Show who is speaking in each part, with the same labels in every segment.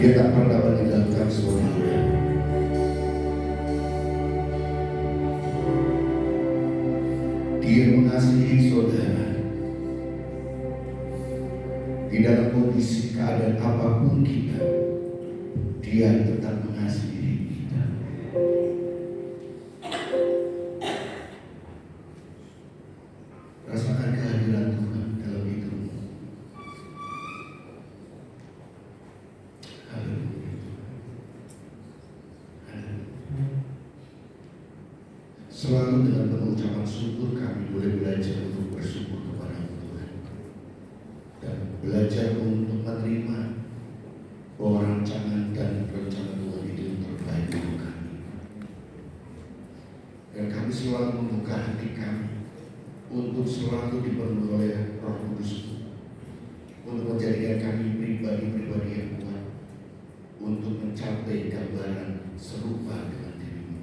Speaker 1: Dia tak pernah meninggalkan saudara. Dia mengasihi saudara. Di dalam kondisi keadaan apapun kita, Dia tetap mengasihi kita. Rasakan kehadiran Tuhan dalam hidupmu. Haleluya. Selalu dengan pengucapan syukur kami boleh belajar untuk bersyukur kepada Tuhan dan belajar untuk menerima bahwa rancangan dan rencana Tuhan itu yang terbaik untuk kami. Dan kami selalu membuka hati kami untuk selalu dipenuhi oleh Roh Kudus, untuk menjadikan kami pribadi-pribadi yang kuat untuk mencapai gambaran serupa dengan diri-Mu.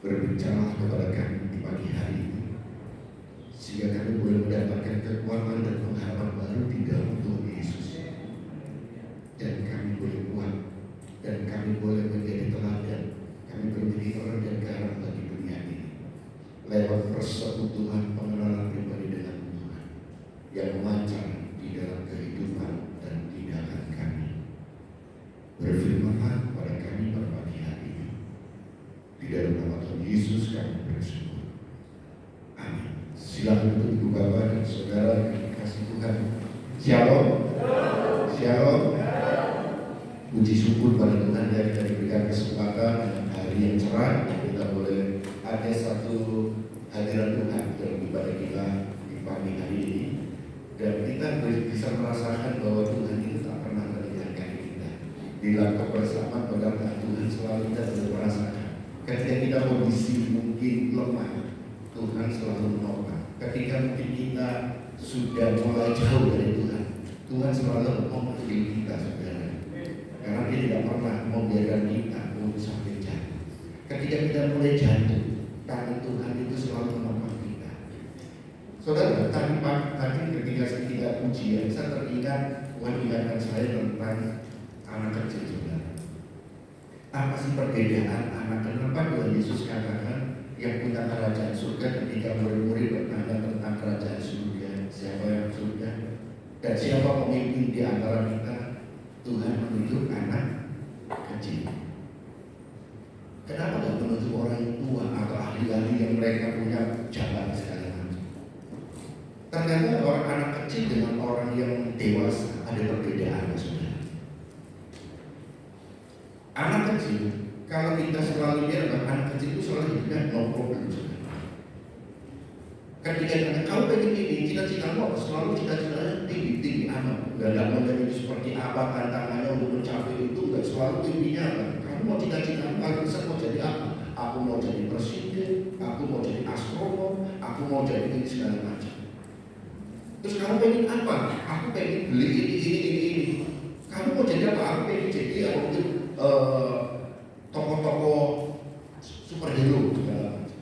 Speaker 1: Berbicara kepada kami di pagi hari ini, sehingga kami boleh mendapatkan kekuatan dan pengharapan baru di dalam Tuhan Yesus, dan kami boleh kuat, dan kami boleh menjadi teladan, kami boleh menjadi orang dan garam bagi dunia ini lewat persekutuan pengenalan pribadi dengan Tuhan yang memancar di dalam kehidupan dan tindakan kami. Berfirmanlah kepada kami pada pagi hari ini. Di dalam nama Tuhan Yesus kami bersyukur. Amin. Silakan untuk ibu bapak dan saudara yang dikasih Tuhan. Shalom. Shalom. Puji syukur pada Tuhan yang kita diberikan kesempatan dengan hari yang cerah, kita boleh ada satu hadiran Tuhan dalam ibadah kita di pagi hari ini, dan kita bisa merasakan bahwa Tuhan itu tak pernah meninggalkan kita. Di dalam kebersamaan pegangan Tuhan selalu kita boleh merasakan. Ketika kita kondisi mungkin lemah, Tuhan selalu menolong. Ketika mungkin kita sudah mulai jauh dari Tuhan, Tuhan selalu memanggil kita, saudara. Karena Dia tidak pernah membiarkan kita untuk sampai jatuh. Ketika kita mulai jatuh, tangan Tuhan itu selalu menolong kita. Saudara, tadi ketika kita ujian, saya teringat Tuhan ingatkan saya tentang anak kecil, saudara. Apa sih perbedaan anak? Kenapa Tuhan Yesus katakan yang punya kerajaan surga ketika murid-murid bertanya tentang kerajaan surga, siapa yang surga dan siapa pemimpin di antara kita? Tuhan menunjuk anak kecil. Kenapa tidak menunjuk orang tua atau ahli-ahli yang mereka punya jabatan segala macam? Ternyata orang anak kecil dengan orang yang dewasa ada perbedaan, saudara. Anak kecil, kalau kita selalu lihat anak kecil itu selalu hidupnya no problem, saudara. Ketika ditanya, kamu pengen ini, cita-citamu apa? Selalu cita-citanya tinggi-tinggi amat. Gak mau jadi seperti apa tantangannya untuk mencapai itu, gak selalu tingginya apa. Kamu mau cita-citamu, aku bisa mau jadi apa? Aku mau jadi presiden, aku mau jadi astronom, aku mau jadi ini segala macam. Terus kamu pengen apa? Aku pengen beli ini. Kamu mau jadi apa? Aku pengen jadi mungkin tokoh-tokoh superhero segala macam.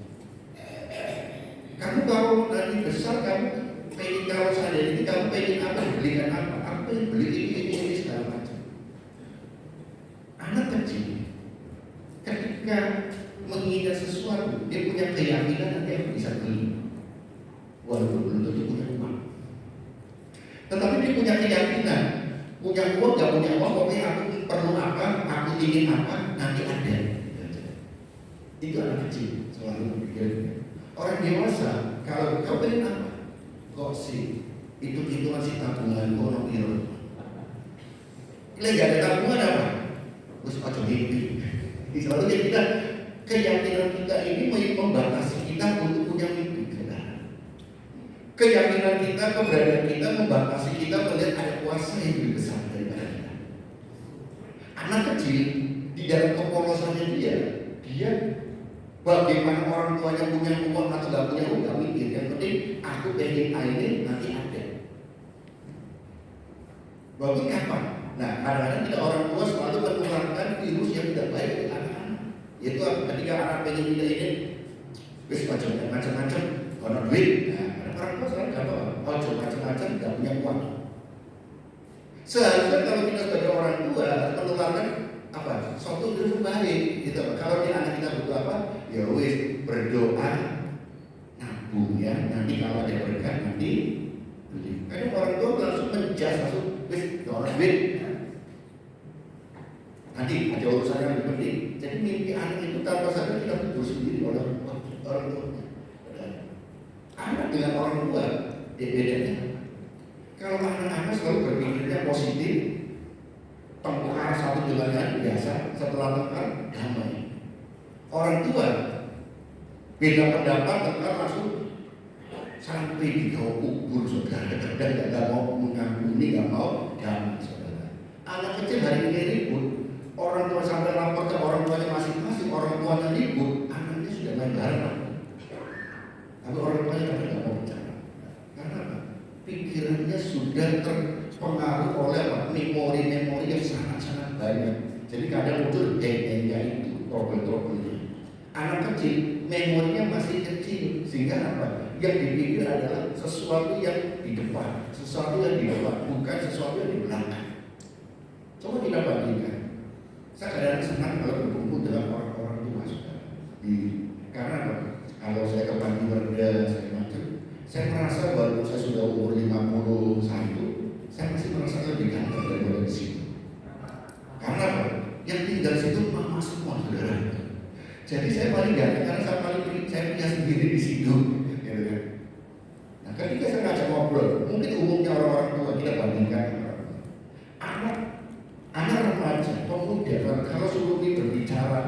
Speaker 1: Kamu kalau nanti besar, kamu pengen, kalau saya ini kamu pengen apa? Belikan apa? Aku pengen beli ini segala macam. Anak kecil ketika menginginkan sesuatu, dia punya keyakinan nanti aku bisa beli, walaupun belum tentu punya uang. Tetapi dia punya keyakinan, punya uang gak punya uang, pokoknya aku perlu apa, aku ingin apa, nanti ada. Itu anak kecil selalu berpikir. Orang dewasa, kalau kau pengen apa? Kok sih itu masih tabungan kono piro? Lagi ada tabungan apa? Terus aja mimpi. Selalu kita keyakinan kita ini membatasi kita untuk punya mimpi. Keyakinan kita, keberadaan kita membatasi kita melihat ada kuasa yang lebih besar daripada kita. Anak kecil di dalam kepolosannya dia bagaimana orang tuanya punya uang atau gak punya uang gak mikir. Yang penting aku pengen ini nanti ada. Bagi kapan? Nah, kadang-kadang kita orang tua selalu menularkan virus yang tidak baik ke anak-anak. Yaitu ketika anak pengen tidak ini, wis macam-macam, kono duit. Nah, orang tua selalu kata, macam-macam gak punya uang. Seharusnya kalau kita sebagai orang tua menularkan apa? Suatu ilmu baik gitu. Kalau di anak kita butuh apa? Ya wis berdoa, nabung ya. Nanti kalau ada berkat nanti beli. Kadang orang tua langsung menjas langsung wis orang duit. Nanti ada urusan yang lebih penting. Jadi mimpi anak itu tanpa sadar kita tidur sendiri oleh orang tua. Anak dengan orang tua bedanya. Kalau anak-anak selalu berpikirnya positif, tengkar satu dengan yang biasa, setelah tengkar damai. Orang tua beda pendapat, tengkar langsung sampai di bawah kubur saudara. Dan nggak mau mengampuni, nggak mau damai saudara. Anak kecil hari ini ribut, orang tua sampai lapor ke orang tuanya masing-masing, orang tuanya ribut, anaknya sudah main bareng. Lalu orang tuanya kadang nggak mau bicara. Karena apa? Pikirannya sudah terpengaruh oleh memori-memori yang sangat-sangat banyak. Jadi kadang muncul geng-gengnya itu, trouble-troublenya. Anak kecil, memorinya masih kecil, sehingga apa? Yang dipikir adalah sesuatu yang di depan, sesuatu yang di depan, bukan sesuatu yang di belakang. Coba kita bandingkan. Saya kadang senang kalau berkumpul dengan orang-orang tua saudara. Karena apa? Kalau saya ke Panti Werda, saya merasa baru saya sudah umur 51, saya masih merasa lebih ganteng daripada di sini. Karena apa? Yang tinggal situ mama semua saudara. Jadi saya paling ganteng karena saya punya sendiri di situ. Gitu kan? Nah, ketika saya ngajak ngobrol, mungkin umumnya orang-orang tua kita bandingkan anak remaja, pemuda, kalau suruh berbicara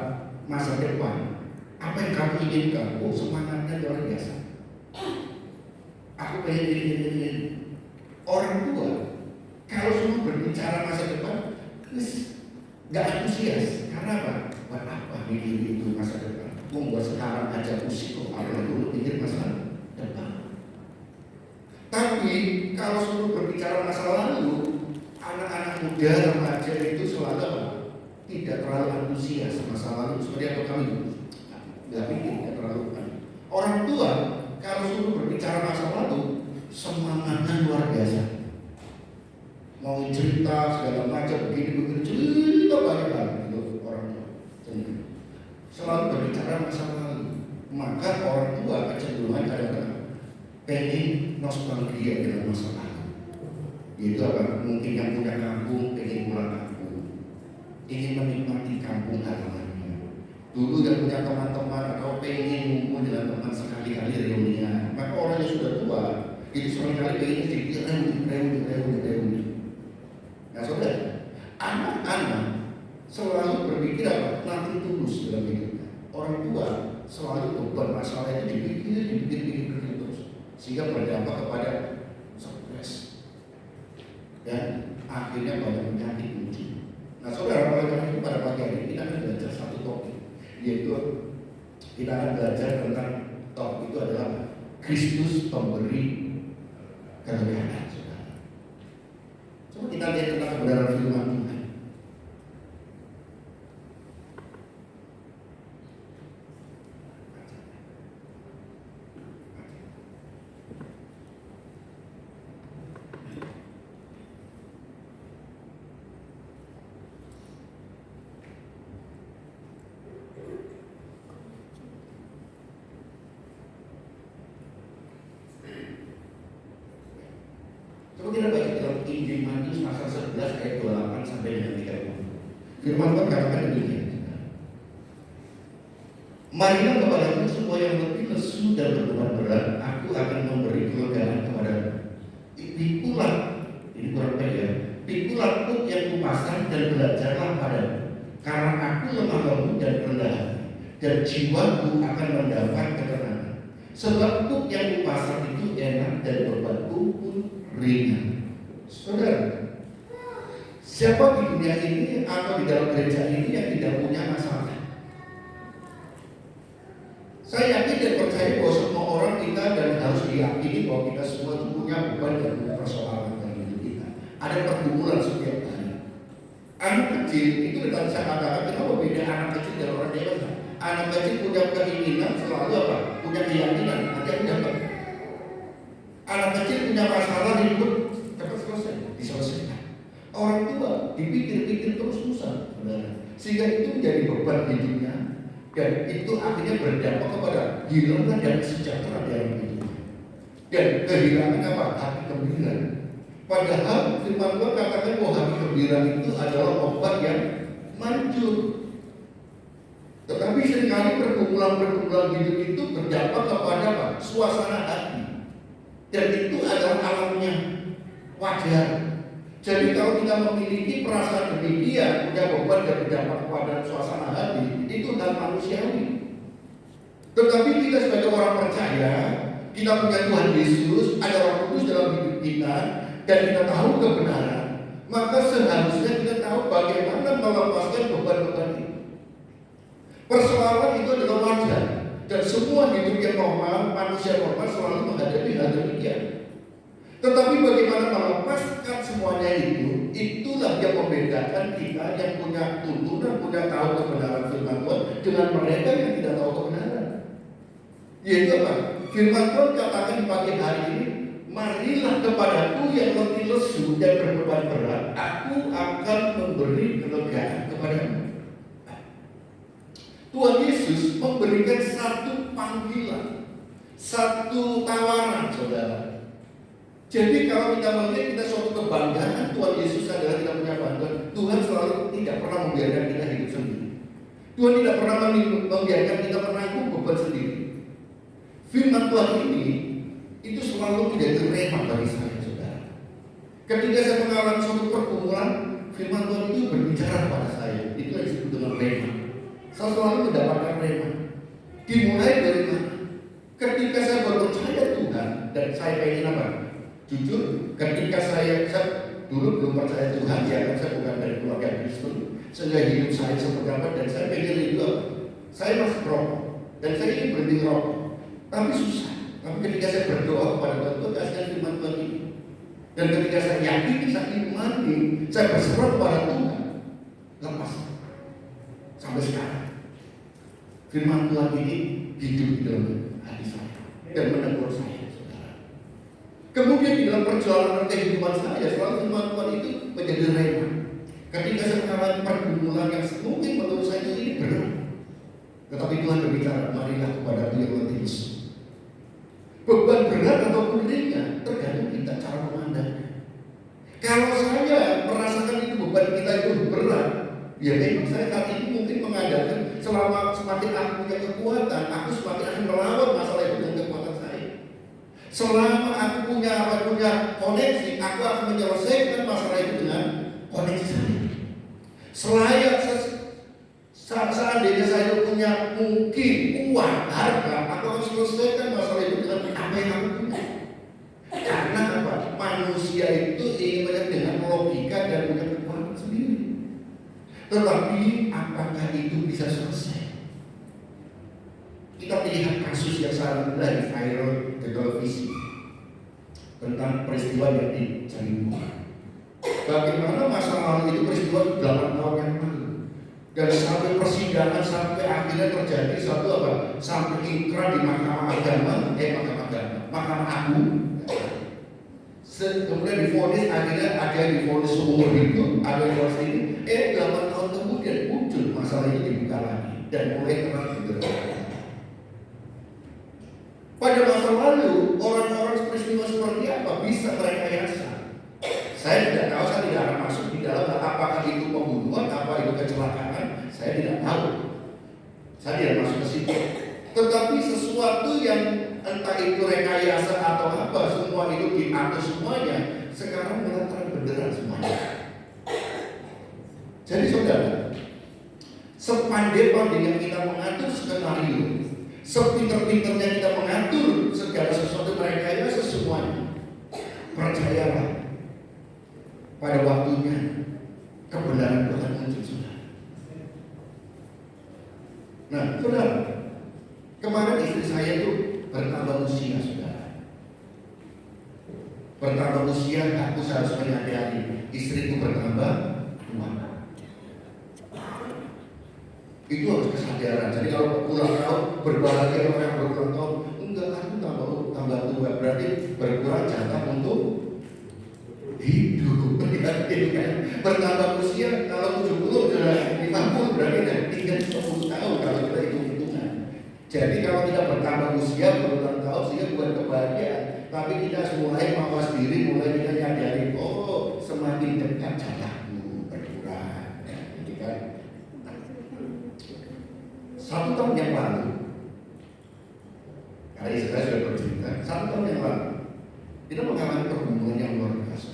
Speaker 1: masa depan, apa yang kamu inginkan? Oh, semangatnya luar biasa. Aku pengen ini. Orang tua kalau suruh berbicara masa depan, nggak antusias. Karena apa? Buat apa mikir itu masa depan? Membuat sekarang aja pusing kok. Apalagi dulu pikir masa depan. Tapi kalau suruh berbicara masa lalu, anak-anak muda remaja itu selalu apa? Tidak terlalu antusias masa lalu. Seperti apa kami? Nggak pikir, tidak terlalu. Orang tua kalau suruh berbicara masa lalu, semangatnya luar biasa. Mau cerita segala macam begini cerita banyak banget gitu orang tua. Selalu berbicara masa lalu. Maka orang tua kecenderungan kadang-kadang pengen nostalgia dengan masa lalu. Itu apa? Mungkin yang punya kampung pengen pulang kampung, ingin menikmati kampung halamannya. Dulu yang punya teman-teman atau pengen ngumpul dengan teman sekali-kali reunian. Maka orang yang sudah tua itu seringkali pengen jadi reuni. Nah saudara, anak-anak selalu berpikir apa? Nanti tulus dalam hidupnya. Orang tua selalu beban masalah itu dipikir terus, sehingga berdampak kepada stres dan akhirnya banyak penyakit muncul. Nah saudara, oleh karena itu pada pagi hari ini kita akan belajar satu topik, yaitu kita akan belajar tentang topik itu adalah Kristus pemberi kelebihan. Coba kita lihat tentang kebenaran firman Tuhan. Coba kita baca dalam Injil Matius pasal 11 ayat 28 sampai dengan 30. Firman Tuhan katakan demikian. Marilah kepadaku semua yang letih lesu dan berbeban berat, aku akan memberi kelegaan kepadamu. Pikulah, ini kurang baik ya. Pikulah tuk yang kupasang dan belajarlah padamu, karena aku lemah lembut dan rendah hati, dan jiwaku akan mendapat ketenangan. Sebab tuk yang kupasang itu enak dan bebanku pun ringan. Saudara, siapa di dunia ini atau di dalam gereja ini yang tidak punya masalah? Saya yakin dan percaya bahwa semua orang kita dan harus diyakini bahwa kita semua punya beban dan punya persoalan dalam hidup kita. Ada pergumulan setiap hari. Anak kecil itu tidak bisa katakan kenapa beda anak kecil dan orang dewasa. Anak kecil punya keinginan selalu apa? Punya keyakinan. Nanti aku dapat. Anak kecil punya masalah ribut, cepat selesai, diselesaikan. dipikir-pikir terus susah, saudara. Sehingga itu menjadi beban hidupnya, dan itu akhirnya berdampak kepada hilangnya dan kesejahteraan dalam hidupnya. Dan kehilangan apa? Hati gembira. Padahal firman Tuhan katakan bahwa hati gembira itu adalah obat yang manjur. Tetapi seringkali pergumulan-pergumulan hidup itu berdampak kepada apa? Suasana hati. Dan itu adalah alamnya wajar. Jadi kalau kita memiliki perasaan demikian, punya beban dan berdampak kepada suasana hati, itu hal manusiawi. Tetapi kita sebagai orang percaya, kita punya Tuhan Yesus, ada Roh Kudus dalam hidup kita, dan kita tahu kebenaran, maka seharusnya kita tahu bagaimana melepaskan beban-beban itu. Persoalan itu adalah wajar, dan semua hidup yang normal, manusia normal selalu menghadapi hal demikian. Tetapi bagaimana melepaskan semuanya itu, itulah yang membedakan kita yang punya tuntunan, punya tahu kebenaran firman Tuhan dengan mereka yang tidak tahu kebenaran. Yaitu apa? Firman Tuhan katakan di pagi hari ini, marilah kepadaku yang letih lesu dan berbeban berat, aku akan memberi kelegaan kepadamu. Tuhan Yesus memberikan satu panggilan, satu tawaran, saudara. Jadi kalau kita melihat kita suatu kebanggaan Tuhan Yesus adalah kita punya bantuan. Tuhan selalu tidak pernah membiarkan kita hidup sendiri. Tuhan tidak pernah membiarkan kita menanggung beban sendiri. Firman Tuhan ini itu selalu menjadi rema bagi saya, saudara. Ketika saya mengalami suatu pergumulan, firman Tuhan itu berbicara kepada saya. Itu yang disebut dengan rema. Saya selalu mendapatkan rema. Dimulai dari mana? Ketika saya percaya Tuhan dan saya pengen apa? Jujur, ketika saya dulu belum percaya Tuhan, ya saya bukan dari keluarga Kristen, sehingga hidup saya seperti apa, dan saya pengen hidup, saya masih merokok, dan saya ingin berhenti merokok, tapi susah. Tapi ketika saya berdoa kepada Tuhan, kasihkan firman Tuhan ini, dan ketika saya yakin, saya imani, saya berserah kepada Tuhan, lepas sampai sekarang. Firman Tuhan ini hidup di dalam hati saya dan menegur saya. Kemudian di dalam perjalanan kehidupan saya selalu firman Tuhan itu menjadi rema. Ketika saya mengalami pergumulan yang mungkin menurut saya ini berat, tetapi Tuhan berbicara, marilah kepada Dia yang letih lesu. Beban berat atau ringan tergantung kita cara memandangnya. Kalau saya merasakan itu beban kita itu berat, ya memang saya saat ini mungkin mengandalkan selama semakin aku punya kekuatan, aku semakin akan melawan masalah itu dengan kekuatan saya. Selama aku punya koneksi, aku akan menyelesaikan masalah itu dengan koneksi saya. Seandainya saya punya mungkin uang, harta, aku akan selesaikan masalah itu dengan apa yang aku punya. Karena apa? Manusia itu ingin melihat dengan logika dan punya kekuatan sendiri. Tetapi apakah itu bisa selesai? Kita melihat kasus yang sangat lagi viral di televisi tentang peristiwa yang di Cirebon. Bagaimana masa lalu itu peristiwa 8 tahun yang lalu, dan sampai persidangan sampai akhirnya terjadi satu apa? Sampai ingkrah di Mahkamah Agung. Kemudian divonis, akhirnya ada yang divonis seumur hidup, ada yang divonis ini. 8 tahun kemudian muncul masalah ini dibuka lagi dan mulai terang benderang. Pada masa lalu, orang-orang peristiwa seperti apa bisa merekayasa? Saya tidak tahu, saya tidak akan masuk di dalam apakah itu pembunuhan, apa itu kecelakaan, saya tidak tahu. Saya tidak masuk ke situ. Tetapi sesuatu yang entah itu rekayasa atau apa, semua itu diatur semuanya, sekarang mulai terang benderang semuanya. Jadi saudara, sepandai-pandainya kita mengatur skenario, sepinter-pinternya kita mengatur segala sesuatu merekayasa semuanya, percayalah pada waktunya kebenaran Tuhan muncul, saudara. Nah, saudara, kemarin istri saya itu bertambah usia, saudara. Bertambah usia, aku harus menyadari istriku bertambah tua. Itu harus kesadaran. Jadi kalau ulang tahun berbahagia orang yang berulang tahun, enggak, aku tambah tua, berarti berkurang jatah untuk hidup. Bertambah usia, kalau 70 sudah 50 berarti tinggal 10 tahun kalau kita hitung-hitungan. Jadi kalau kita bertambah usia berulang tahun sehingga bukan kebahagiaan, tapi kita mulai mawas diri, mulai kita nyadari, oh semakin dekat jarakku berkurang. Jadi kan 1 tahun yang lalu, hari saya sudah bercerita, 1 tahun yang lalu kita mengalami perhubungan yang luar biasa.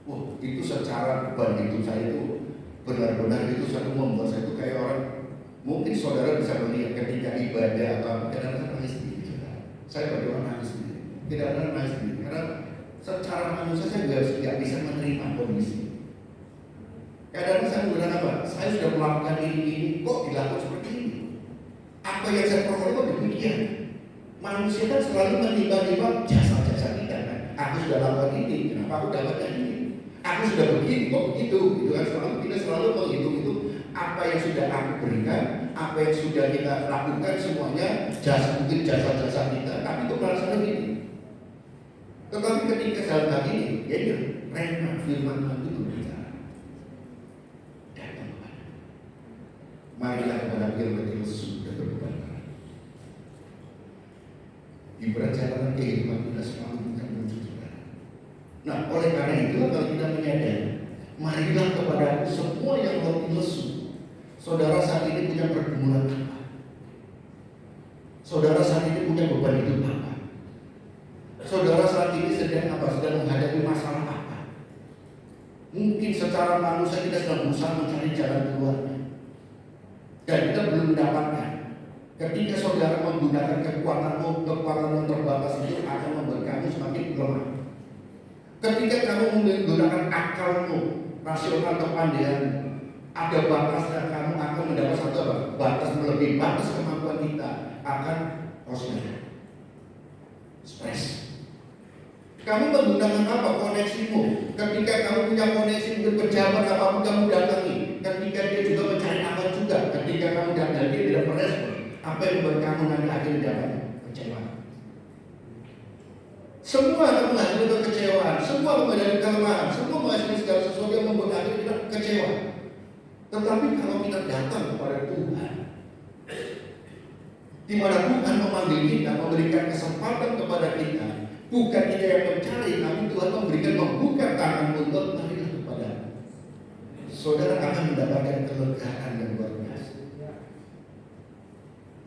Speaker 1: Wah, itu secara beban hidup saya itu benar-benar itu satu membuat saya itu kayak orang, mungkin saudara bisa melihat ketika ibadah atau kadang-kadang nangis sendiri. Saya berdoa nangis sendiri, kadang-kadang nangis sendiri karena secara manusia saya nggak bisa menerima kondisi. Kadang-kadang saya bilang apa? Saya sudah melakukan ini, kok dilakukan seperti ini? Apa yang saya peroleh kok demikian? Manusia kan selalu menimbang-nimbang jasa-jasa kita kan. Aku sudah lakukan ini, kenapa aku dapatkan ini? Aku sudah begini, kok begitu? Gitu kan, kita selalu menghitung itu apa yang sudah aku berikan, apa yang sudah kita lakukan semuanya, mungkin jasa-jasa kita, tapi itu perasaan gini. Tetapi ketika dalam hal ini, ya ini rema firman Tuhan itu berbicara. Datang kepada, marilah kepada firman itu sudah berubah. Di perjalanan kehidupan kita selalu bukan muncul. Nah, oleh karena itu kalau kita menyadari, marilah kepada semua yang letih lesu. Saudara saat ini punya pergumulan apa? Saudara saat ini punya beban hidup apa? Saudara saat ini sedang apa? Sedang menghadapi masalah apa? Mungkin secara manusia kita sedang berusaha mencari jalan keluarnya, dan kita belum mendapatkan. Ketika saudara menggunakan kekuatan yang terbatas itu akan membuat kamu semakin lemah. Ketika kamu menggunakan akalmu, rasional kepandaianmu, ada batasnya, kamu akan mendapat satu apa? Batas melebihi batas kemampuan kita akan kosong, stres. Kamu menggunakan apa? Koneksimu. Ketika kamu punya koneksi dengan pejabat apapun kamu datangi, ketika dia juga mencari apa juga, ketika kamu datang dia tidak merespon, apa yang membuat kamu nanti akhirnya dapat kecewa? Semua akan menghasilkan kekecewaan, semua menghasilkan kelemahan, semua menghasilkan segala sesuatu yang membuat kita kecewa. Tetapi kalau kita datang kepada Tuhan, di mana Tuhan memanggil kita, memberikan kesempatan kepada kita, bukan kita yang mencari, tapi Tuhan memberikan, membuka tangan untuk marilah kepada saudara akan mendapatkan kelegaan yang luar biasa.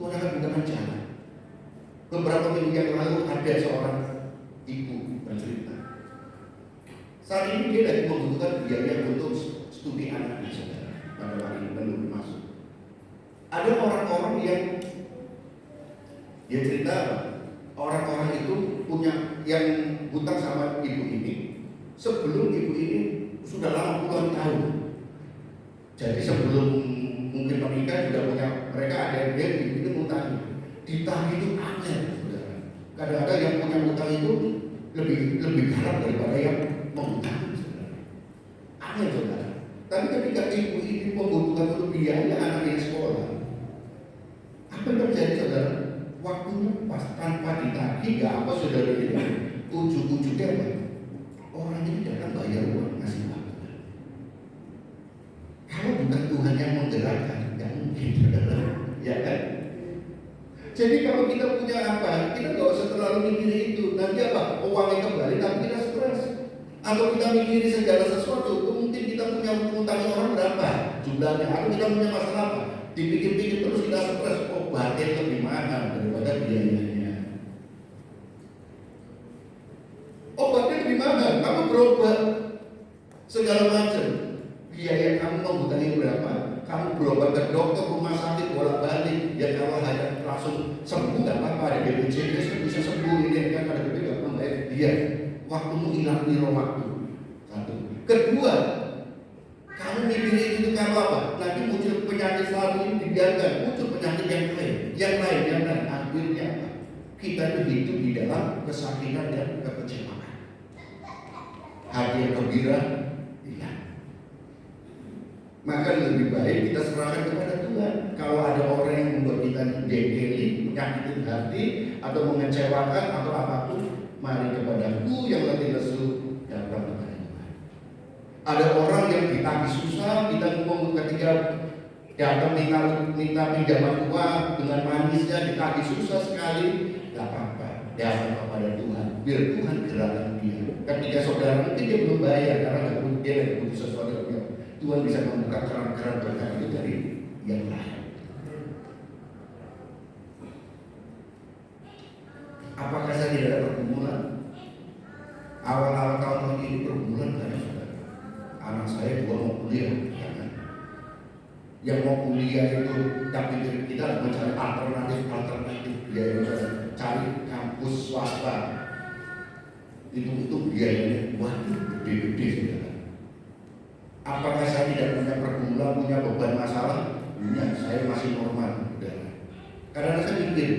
Speaker 1: Tuhan akan bukakan jalan. Beberapa minggu yang lalu ada seorang ibu bercerita, saat ini dia lagi membutuhkan biaya untuk studi anaknya, saudara. Pada hari ini belum masuk. Ada orang-orang yang dia cerita, orang-orang itu punya yang hutang sama ibu ini sebelum ibu ini sudah lama puluhan tahun. Jadi sebelum mungkin menikah sudah punya, mereka ada yang ibu itu hutang. Ditagih itu aneh, saudara. Kadang-kadang yang punya hutang itu lebih galak daripada yang menghutang, saudara. Aneh, saudara. Tapi ketika ibu ini membutuhkan untuk biaya anaknya sekolah, apa yang terjadi, saudara? Waktunya pas tanpa ditagih, nggak apa, saudara, ini ujung-ujungnya apa? Orang ini datang bayar uang, ngasih uang. Kalau bukan Tuhan yang menggerakkan, nggak mungkin, saudara. Ya kan? Jadi kalau kita punya apa, kita nggak usah terlalu mikirin itu. Nanti apa? Uangnya kembali, tapi kita stres. Atau kita mikirin segala sesuatu, mungkin kita punya utang orang berapa jumlahnya, atau kita punya masalah apa, dipikir-pikir terus kita stres. Oh, batin lebih mahal daripada biayanya. Oh, batin lebih mahal, kamu berobat segala macam, biaya kamu membutuhkan berapa? Kamu berobat ke dokter, rumah sakit, bolak-balik, ya kalau hanya langsung sembuh nggak apa-apa, ada BPJS bisa sembuh, ini kan ada BPJS nggak perlu bayar. Dia waktumu hilang di waktu. Satu. Kedua, kamu mikirin itu karena apa? Nanti muncul penyakit satu ini dibiarkan, muncul penyakit yang lain. Akhirnya apa? Kita itu hidup di dalam kesakitan dan kekecewaan. Hati yang gembira hilang. Maka lebih baik kita serahkan kepada Tuhan. Kalau ada orang yang membuat kita dengkeli, menyakitin hati, atau mengecewakan atau apapun, mari kepadaku yang letih lesu datang kepada Tuhan. Ada orang yang ditagih susah, kita ngomong ketika datang minta pinjaman uang dengan manisnya, ditagih susah sekali, gak apa-apa, datang kepada Tuhan, biar Tuhan gerakkan dia. Ketika saudara mungkin dia belum bayar karena nggak butuh, dia nggak butuh sesuatu, Tuhan bisa membuka keran-keran berkat itu dari yang lain. Apakah saya tidak ada pergumulan? Awal-awal tahun ini pergumulan karena saudara. Anak saya juga mau kuliah, ya kan? Yang mau kuliah itu, tapi kita mencari alternatif biaya, cari kampus swasta. Itu biayanya, waduh, gede-gede saudara. Apakah saya tidak punya pergumulan, punya beban masalah? Punya, saya masih normal, saudara. Karena saya pikir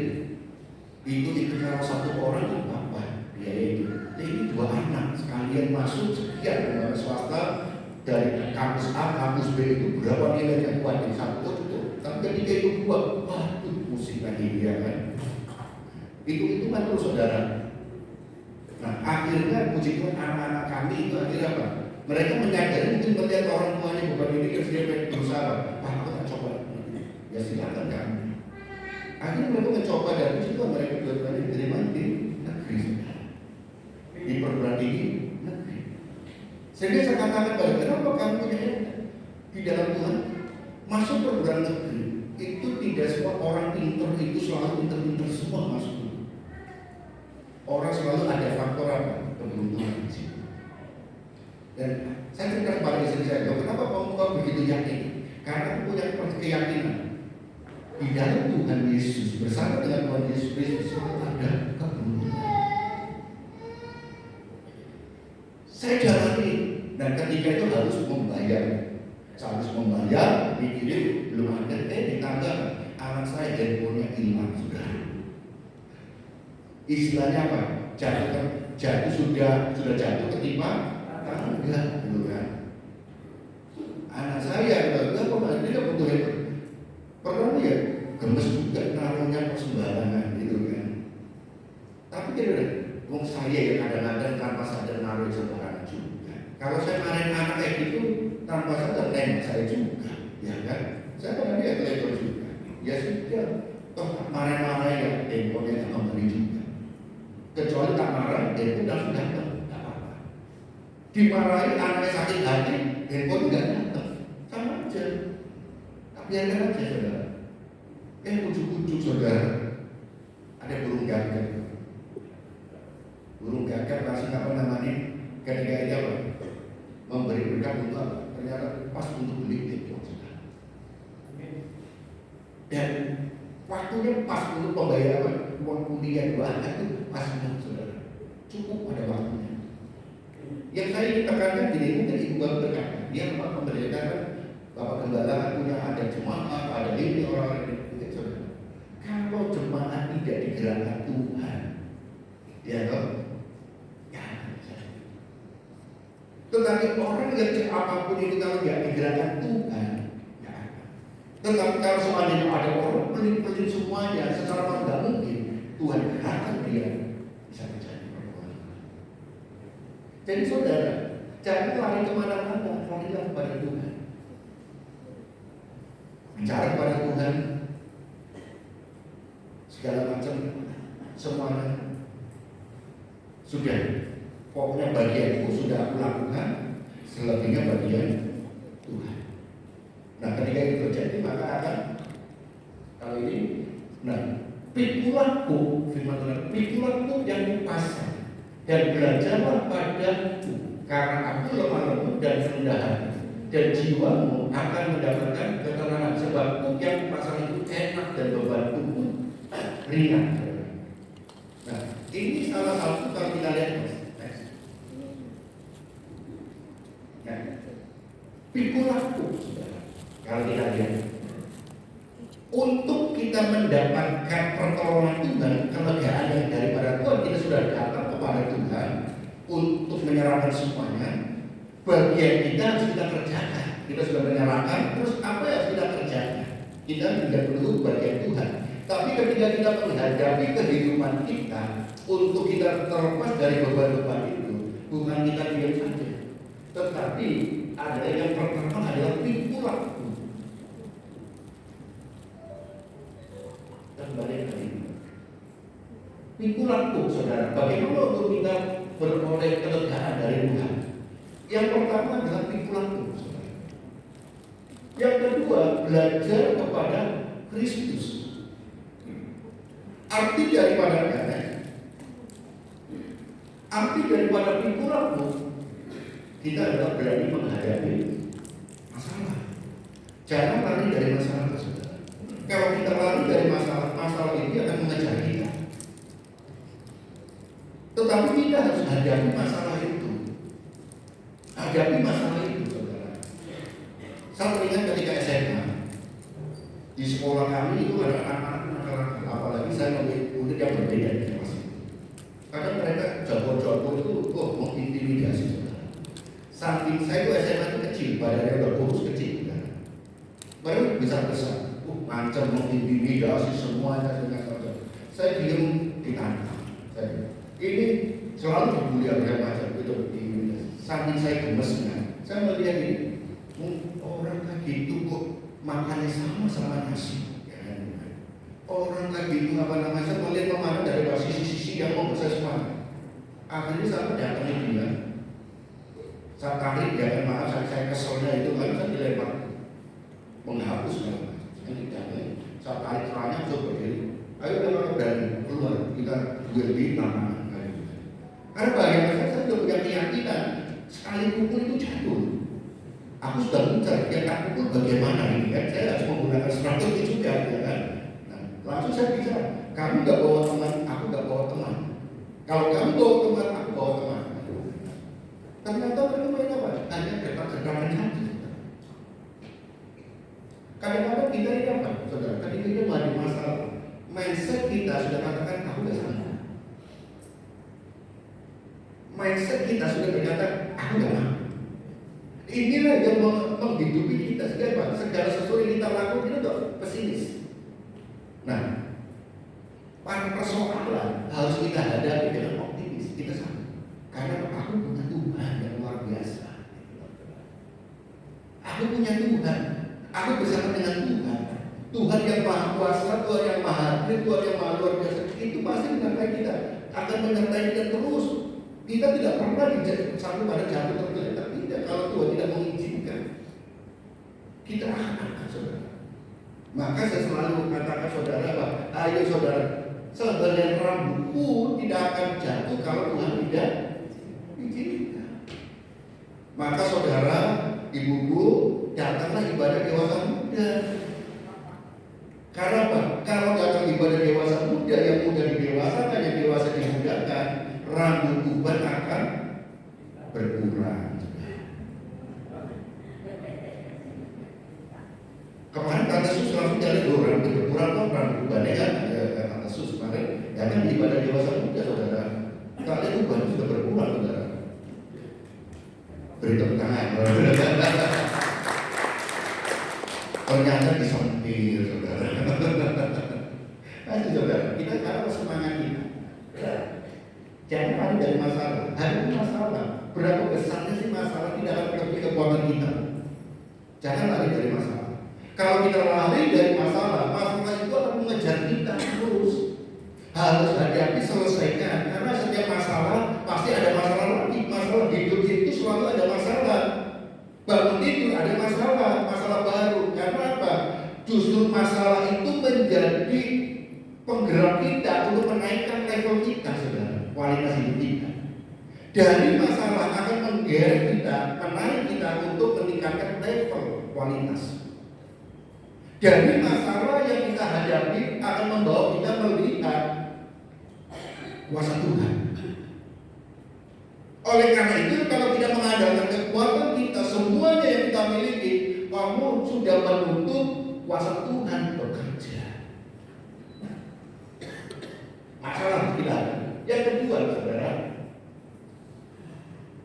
Speaker 1: itu kalau satu orang itu apa biaya itu? Ini 2 anak sekalian masuk sekian dengan swasta dari kampus A, kampus B itu berapa nilainya buat yang satu itu. Tapi ketika itu buat, waduh pusing lagi dia kan. Itu kan terus saudara. Nah akhirnya puji Tuhan anak-anak kami itu akhirnya apa? Mereka menyadari mungkin melihat orang tuanya beban ini terus dia berusaha, Pak aku tak coba. Ya silakan kan. Akhirnya mereka mencoba dan itu mereka dua-duanya diterima di negeri, di perguruan tinggi negeri. Sehingga saya katakan pada kenapa kamu punya di dalam Tuhan masuk perguruan negeri itu tidak semua orang pintar itu selalu pintar-pintar semua masuk. Orang selalu ada faktor apa? Keberuntungan di situ. Dan saya cerita kepada istri saya, kenapa kamu begitu yakin? Karena aku punya keyakinan di dalam Tuhan Yesus bersama dengan Tuhan Yesus Kristus ada keberuntungan. Saya jalani dan ketika itu harus membayar. Saya harus membayar, dikirim belum ada, ditambah anak saya handphonenya hilang sudah. Istilahnya apa? Jatuh sudah jatuh ketimpa tangga, gitu kan? Anak saya enggak dia butuh handphone. Pernah ya gemes juga naruhnya sembarangan gitu kan. Tapi kira-kira wong saya yang kadang-kadang tanpa sadar naruh sembarangan juga. Kalau saya marahin anak kayak gitu tanpa sadar tembak saya juga, ya kan? Saya pernah lihat telepon juga. Ya sudah, toh marah-marah ya handphonenya tak memberi juga. Kecuali tak marah, handphone langsung datang, tak apa-apa. Dimarahi anaknya sakit hati, handphone nggak datang, sama aja. Biarkan aja saudara. Ujuk-ujuk saudara. Ada burung gagak. Burung gagak langsung apa namanya? Ketika itu apa? Memberi berkat untuk apa? Ternyata pas untuk beli handphone saudara. Dan waktunya pas untuk pembayaran uang kuliah 2 anak itu pas saudara. Cukup pada waktunya. Yang saya ingin tekankan gini, mungkin ibu baru berkata, dia memang memberitakan Bapak Gembala punya ada jemaat, ada ini orang ini, saudara. Kalau jemaat tidak digerakkan Tuhan, ya toh, ya. Tetapi orang yang apapun itu kalau tidak digerakkan Tuhan, ya. Tetapi kalau semuanya ada orang pelit-pelit semuanya, secara tidak mungkin Tuhan gerakkan dia bisa terjadi perbuatan. Jadi saudara, jangan lari kemana-mana, larilah kepada Tuhan. Bicara kepada Tuhan segala macam semuanya sudah, pokoknya bagianku sudah aku lakukan, selebihnya bagian Tuhan. Nah ketika itu terjadi maka akan kali ini, nah pikulanku firman Tuhan, pikulanku yang dipasang dan belajarlah padaku karena aku lemah lembut dan rendah hati, dan jiwamu akan mendapatkan ketenangan sebab yang pasal itu enak dan bebanku pun ringan. Nah ini salah satu kalau kita lihat nah, pikulanku kalau kita lihat untuk kita mendapatkan pertolongan Tuhan, kelegaan yang daripada Tuhan, kita sudah datang kepada Tuhan untuk menyerahkan semuanya. Bagian kita harus kita kerjakan. Kita sudah menyerahkan, terus apa yang harus kita kerjakan? Kita tidak perlu bagian Tuhan. Tapi ketika kita menghadapi kehidupan kita, untuk kita terlepas dari beban-beban itu, Tuhan kita bilang Tetapi ada yang pertama adalah pikulanku. Dan balik lagi. Pikulanku, saudara. Bagaimana untuk kita beroleh kelegaan dari Tuhan? Yang pertama adalah pikulanku, saudara. Yang kedua, belajar kepada Kristus. Arti daripada pikulanku, kita adalah berani menghadapi masalah. Jangan lari dari masalah, saudara. Kalau kita lari dari masalah, masalah ini akan mengejar kita. Tetapi kita harus hadapi masalah itu. Hadapi masalah itu, saudara. Saya ingat ketika SMA, di sekolah kami itu ada anak-anak nakal-nakal, apalagi saya murid yang berbeda di kelas itu. Kadang mereka jago-jago itu mengintimidasi, saudara. Samping saya itu SMA itu kecil, badannya udah kurus kecil, saudara. Baru besar-besar, macam mengintimidasi semuanya dengan macam. Saya diam di tantang. Ini selalu dibully oleh macam itu. Samping saya gemesnya, saya melihat ini orang kayak gitu kok makannya sama nasi. Ya, orang kayak gitu saya melihat makanan dari sisi-sisi yang mau saya semangat. Akhirnya saya datangin dia, saya tarik dia, maaf saya keselnya itu kan saya dilempar menghapus kan. Saya tarik celana coba berdiri. Ayo kita berani keluar, kita berdiri nama. Karena bagaimana saya sudah punya keyakinan sekali pukul itu jatuh. Aku sudah mencari yang tak pukul bagaimana ini kan? Saya harus menggunakan strategi juga, ya kan? Nah, langsung saya bicara, kamu nggak bawa teman, aku nggak bawa teman. Kalau kamu bawa teman, aku bawa teman. Ternyata mereka main apa? Hanya gerak-gerakan saja. Kadang-kadang kita ini apa, saudara? Ketika kita menghadapi masalah, mindset kita sudah katakan aku nggak sanggup. Mindset kita sudah berkata aku nggak mampu. Inilah yang menghidupi kita segala sesuatu yang kita lakukan itu pesimis. Nah, para persoalan harus kita hadapi dengan optimis. Kita sama. Karena aku punya Tuhan yang luar biasa. Aku punya Tuhan. Aku bersama dengan Tuhan. Tuhan yang maha kuasa, Tuhan yang maha adil, Tuhan yang maha luar biasa. Itu pasti menyertai kita. Akan menyertai kita terus. Kita tidak pernah satu pada jatuh tergeletak. Tidak, kalau Tuhan tidak mengizinkan, kita akan, saudara. Maka saya selalu katakan saudara, ayo saudara, sebenarnya rambut pun tidak akan jatuh kalau Tuhan tidak izinkan. Maka saudara, ibu-ibu, datanglah ibadah dewasa muda. Karena apa? Kalau datang ibadah dewasa muda, yang muda didewasakan, yang dewasa dimudakan, rambut uban akan berkurang. Kemarin Tante Sus langsung jalan rambut berkurang kok, rambut ubannya kan? Tante Sus kemarin datang di ibadah dewasa muda, saudara. Kalian uban sudah berkurang, saudara. Beri tepuk tangan. Ternyata disentil, saudara. Ayo saudara, kita harus semangat kita. Jangan lari dari masalah. Hadapi masalah. Berapa besarnya sih masalah tidak akan melebihi kekuatan kita. Jangan lari dari masalah. Kalau kita lari dari masalah, masalah itu akan mengejar kita terus. Harus hadapi, selesaikan. Karena setiap masalah pasti ada masalah lagi. Masalah hidup itu selalu ada masalah. Bangun tidur ada masalah baru. Karena apa? Justru masalah itu menjadi penggerak kita untuk menaikkan level kita, saudara. Kualitas hidup kita. Dari masalah akan menggerak kita, menarik kita untuk meningkatkan level kualitas. Dari masalah yang kita hadapi akan membawa kita melihat kuasa Tuhan. Oleh karena itu, kalau kita mengandalkan kekuatan kita, semuanya yang kita miliki, kamu sudah menuntut kuasa Tuhan bekerja. Masalah kita. Yang kedua, saudara,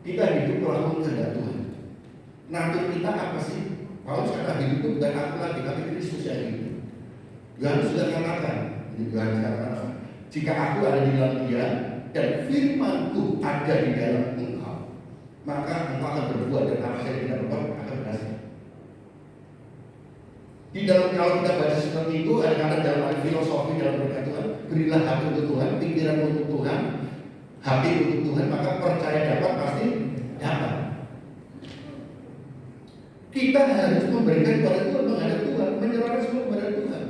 Speaker 1: kita hidup melakukan kehendak Tuhan. Natur kita apa sih? Paulus kata hidup itu bukan aku lagi, tapi Kristus yang hidup. Yohanes sudah katakan, Yohanes katakan, jika aku ada di dalam Dia dan firman-Ku ada di dalam engkau, maka aku akan berbuat, dan apa saja kita berbuat akan berhasil. Di dalam, kalau kita baca seperti itu, ada kata dalam filosofi dalam berkat Tuhan, berilah hati untuk Tuhan, pikiran untuk Tuhan, hati untuk Tuhan, maka percaya dapat pasti dapat. Kita harus memberikan kepada Tuhan, menghadap Tuhan, menyerahkan semua kepada Tuhan.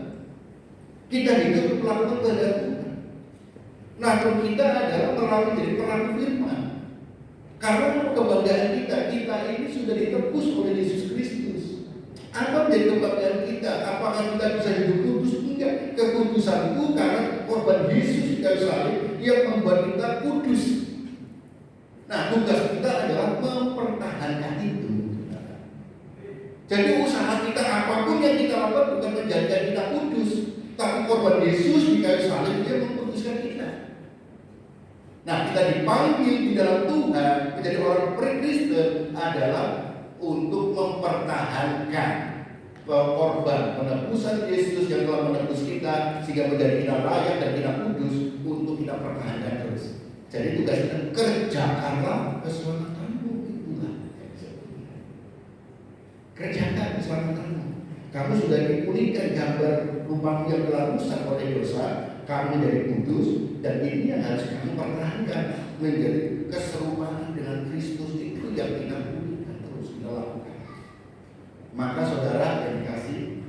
Speaker 1: Kita hidup melakukan kehendak Tuhan. Nah, kita adalah menjadi pelaku firman. Karena kebanggaan kita ini sudah ditebus oleh Yesus Kristus. Apa menjadi kebanggaan kita? Apakah kita bisa hidup kudus? Enggak. Kekudusan itu karena korban Yesus di kayu salib yang membuat kita kudus. Nah, tugas kita adalah mempertahankan itu. Jadi usaha kita apapun yang kita lakukan bukan menjadikan kita kudus, tapi korban Yesus di kayu salib dia mengkuduskan kita. Nah, kita dipanggil di dalam Tuhan menjadi orang Kristen adalah untuk mempertahankan korban penebusan Yesus yang telah menebus kita sehingga menjadi kita layak dan kita kudus untuk kita pertahankan terus. Jadi tugas kita, kerjakanlah keselamatanmu, itulah. Kerjakan keselamatanmu. Kamu sudah dipulihkan, gambar rupamu yang telah rusak oleh dosa, kamu menjadi kudus, dan ini yang harus kamu pertahankan, menjadi keserupaan dengan Kristus. Itu yang kita pulihkan terus kita lakukan. Maka saudara yang dikasih,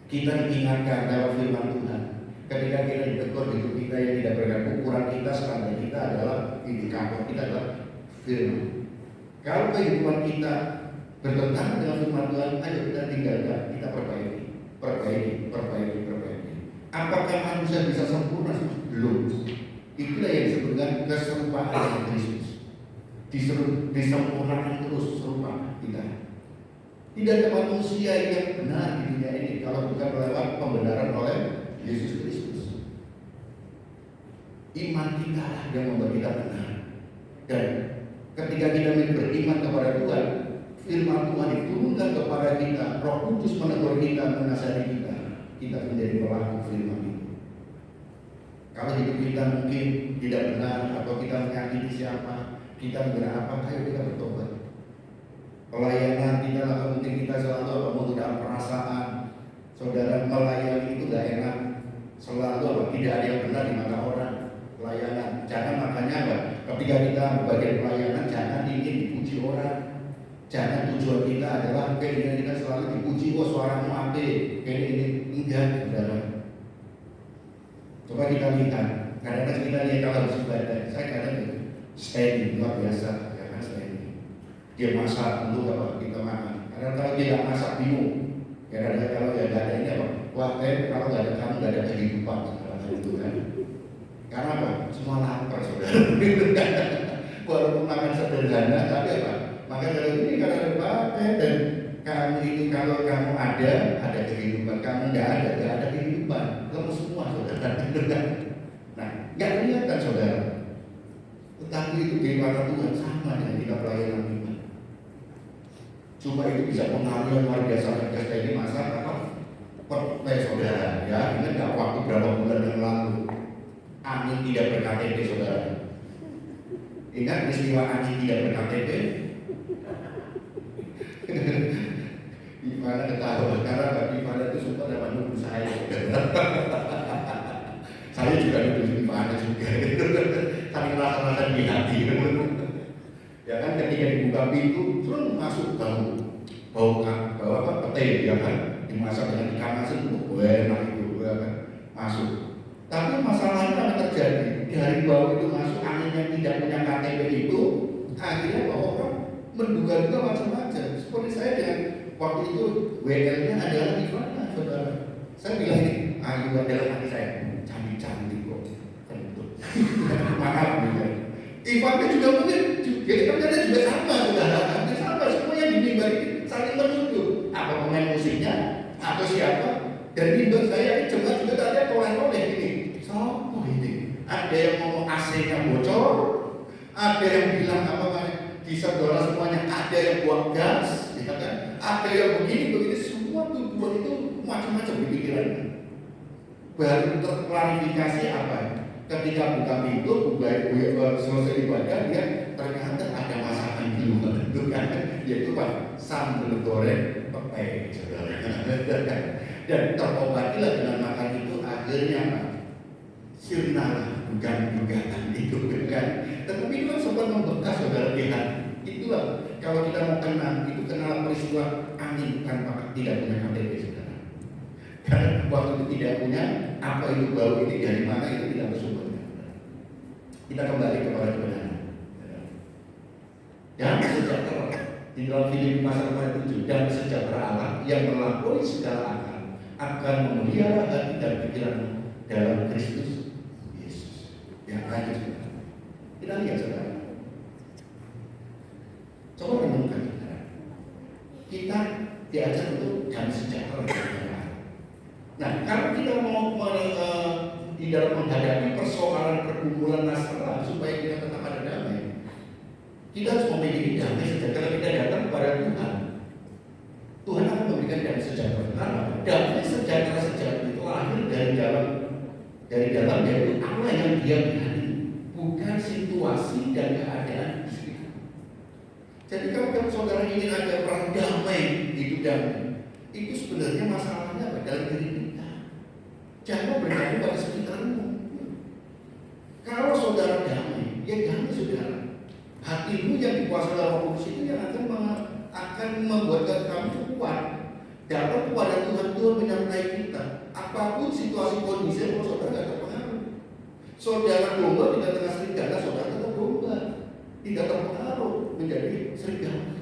Speaker 1: kita diingatkan lewat firman Tuhan. Ketika kita ditegur hidup kita yang tidak berkat ukuran kita, standar kita adalah indikator kita adalah firman. Kalau kehidupan kita bertentangan dengan firman Tuhan, ayo kita tinggalkan, kita perbaiki. Apakah manusia bisa sempurna? Belum. Itulah yang disebutkan keserupaan dengan Kristus. Disempurnakan terus serupa kita. Tidak ada manusia yang benar di dunia ini kalau bukan lewat pembenaran oleh Yesus Kristus. Iman kita lah yang membuat kita benar. Dan ketika kita beriman kepada Tuhan, firman Tuhan diturunkan kepada kita, Roh Kudus menegur kita, menasihati kita menjadi pelaku firman itu. Kalau hidup kita mungkin tidak benar atau kita menyakiti siapa, kita berapa, ayo kita bertobat. Pelayanan kita lah, mungkin kita selalu menggunakan perasaan. Saudara, melayani itu gak enak. Selalu tidak ada yang benar di mata orang. Pelayanan, jangan makanya ketika kita bagian pelayanan, jangan ingin dipuji orang. Jangan tujuan kita adalah keinginan kita selalu dipuji, oh suaramu apik, kayak ini. Enggak, saudara. Coba kita lihat, kadang-kadang kita lihat kalau harus ibadah, saya kadang standing luar biasa, ya kan standing. Dia masak untuk apa kita makan. Karena kalau dia tidak masak bingung. Kadang-kadang kalau ya nggak ada ini apa, wah kalau nggak ada kamu nggak ada kehidupan sekarang itu kan. Karena apa? Semua lapar saudara. Walaupun makan sederhana, tapi apa? Maka kalau ini kalau ada pakai dan kamu itu kalau kamu ada kehidupan, kamu nggak ada kehidupan. Kamu semua saudara. Nah, nggak kelihatan saudara. Tetapi itu di mata Tuhan sama dengan kita pelayanan iman. Cuma itu bisa pengaruh luar biasa ketika ini masa apa? Saudara, ya ingat nggak waktu berapa bulan yang lalu angin tidak berKTP saudara. Ingat peristiwa angin tidak berKTP? Gimana ketawa? Karena Ivana itu suka dapat nuduh saya. Saya juga nuduh Ivana juga. Saling rasa-rasa di hati. Ya kan ketika dibuka pintu, terus masuk bau apa pete ya kan, dimasak dengan ikan asin, enak itu ya kan, masuk. Tapi masalahnya apa terjadi? Dari bau itu masuk angin yang tidak punya KTP itu, akhirnya orang menduga-duga macam-macam. Seperti saya dengan waktu itu WL-nya adalah Ivana, saudara. Saya bilang ini, Ayu adalah hati saya, cantik-cantik kok, kentut. Maaf juga. Ivana juga mungkin, jadi ternyata juga sama, saudara. Hampir sama, semuanya di mimbar ini saling menuduh. Apa pemain musiknya, atau siapa? Dan mimbar saya cepat juga ada toleh-toleh ini. Sopo ini? Ada yang ngomong AC-nya bocor, ada yang bilang apa bisa dolar semuanya, ada yang buang gas, ya kan? Ada yang begini, semua tuduhan itu macam-macam di pikirannya. Baru terklarifikasi apa? Ketika buka pintu, selesai ibadah, dia ternyata ada masakan di luar. yaitu apa? Sambal goreng pepes, saudara. Dan terobatilah dengan makan itu, akhirnya apa? Sirnalah dugaan-dugaan itu kan. Tetapi itu kan sempat membekas, saudara, di hati. Itulah kalau kita mau kenal, itu kenal peristiwa Amin tanpa tidak punya KTP, saudara. Karena waktu itu tidak punya, apa itu bau ini dari mana itu tidak bersumber. Kita kembali kepada kebenaran. Dan sejahtera di dalam Filipi pasal 7, dan sejahtera Allah yang melampaui segala akal akan memelihara hati dan pikiran dalam Kristus Yesus. Yang lanjut, saudara. Kita lihat, saudara. Coba renungkan, saudara. Kita diajar untuk damai sejahtera. Nah, kalau kita mau di dalam menghadapi persoalan perkumpulan masalah supaya kita tetap ada damai, kita harus memiliki damai sejahtera. Kita datang kepada Tuhan. Tuhan akan memberikan damai sejahtera. Karena damai sejahtera sejati itu lahir dari dalam yaitu Allah yang Dia beri, bukan situasi dan keadaan di sekitar. Jadi kalau saudara ingin ada orang damai, itu damai, itu sebenarnya masalahnya dalam diri kita. Jangan bergantung pada sekitarmu. Kalau saudara damai, ya damai saudara. Hatimu yang dikuasai oleh Roh Kudus itu yang akan membuat kamu kuat. Dapat kepada Tuhan menyertai kita. Apapun situasi kondisi, kalau saudara tidak terpengaruh. Saudara domba di tengah serigala, saudara tetap domba, tidak terpengaruh menjadi serigala.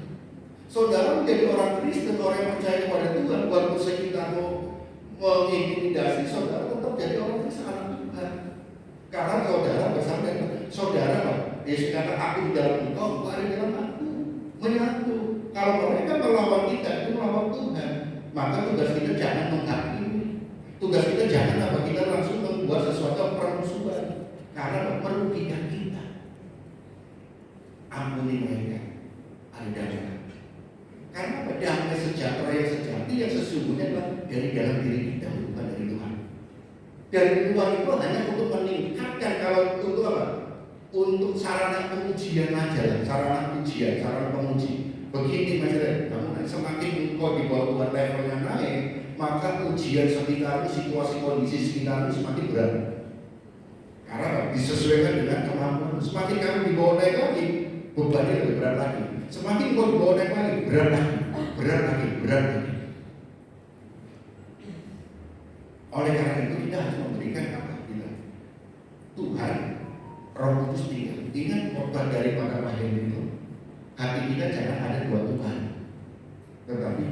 Speaker 1: Saudara menjadi orang Kristen, orang yang percaya kepada Tuhan, walaupun sekitar mau mengintimidasi, saudara tetap jadi orang Kristen, anak Tuhan. Karena saudara bersama saudara, Yesus kata, aku di dalam engkau ada di dalam aku, menyatu. Kalau mereka melawan kita, itu melawan Tuhan. Maka tugas kita jangan menghakimi. Tugas kita jangan kita langsung membuat sesuatu permusuhan, karena merugikan kita. Ampuni mereka, ada damai. Karena damai sejahtera yang sejati yang sesungguhnya adalah dari dalam diri kita, bukan dari Tuhan. Dari luar itu hanya untuk meningkatkan, kalau untuk apa? Untuk sarana pengujian aja, sarana ujian, sarana penguji. Begini maksudnya, kamu semakin kau di bawah Tuhan levelnya naik, maka ujian sekitarmu, situasi kondisi sekitarmu semakin berat. Karena disesuaikan dengan kemampuan. Semakin kamu di bawah naik lagi, bebannya lebih berat lagi. Semakin kau di bawah naik lagi, berat lagi, berat lagi, berat lagi. Oleh karena itu kita harus memberikan apa? Tuhan, Roh Kudus tinggal. Ingat korban daripada Mahen itu. Hati kita jangan ada dua Tuhan, tetapi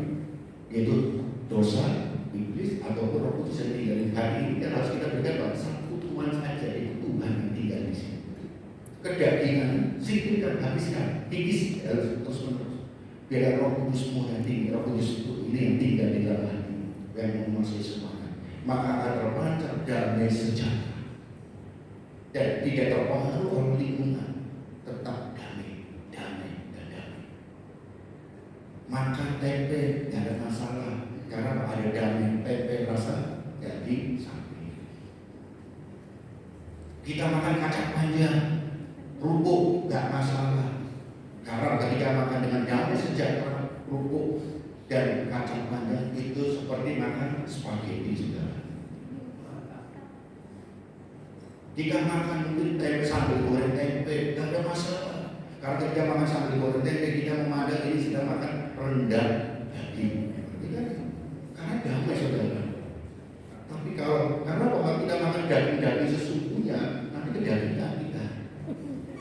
Speaker 1: yaitu dosa, iblis, ataupun Roh Kudus yang tinggal di hati ini. Dan harus kita berikan bahwa satu Tuhan saja, yaitu Tuhan yang tinggal di sini. Kedagingan, singkirkan, habiskan, kikis, harus terus menerus. Biar Roh Kudusmu yang tinggal, Roh Kudus itu ini yang tinggal di dalam hati, yang menguasai semuanya. Maka akan terpancar damai sejahtera dan tidak terpengaruh oleh lingkungan, tetap damai, damai dan damai. Makan tempe tidak ada masalah, karena ada damai. Tempe rasa jadi sapi. Kita makan kacang panjang, kerupuk tidak masalah, karena ketika makan dengan damai sejahtera, kerupuk dan kacang panjang itu seperti makan spaghetti juga. Jika makan mungkin tempe sambal goreng tempe, tidak ada masalah. Karena ketika makan sambal goreng tempe, kita memandang ini sedang makan rendang daging. Karena damai saudara. Tapi karena kita makan daging sesungguhnya, nanti kedagingan kita.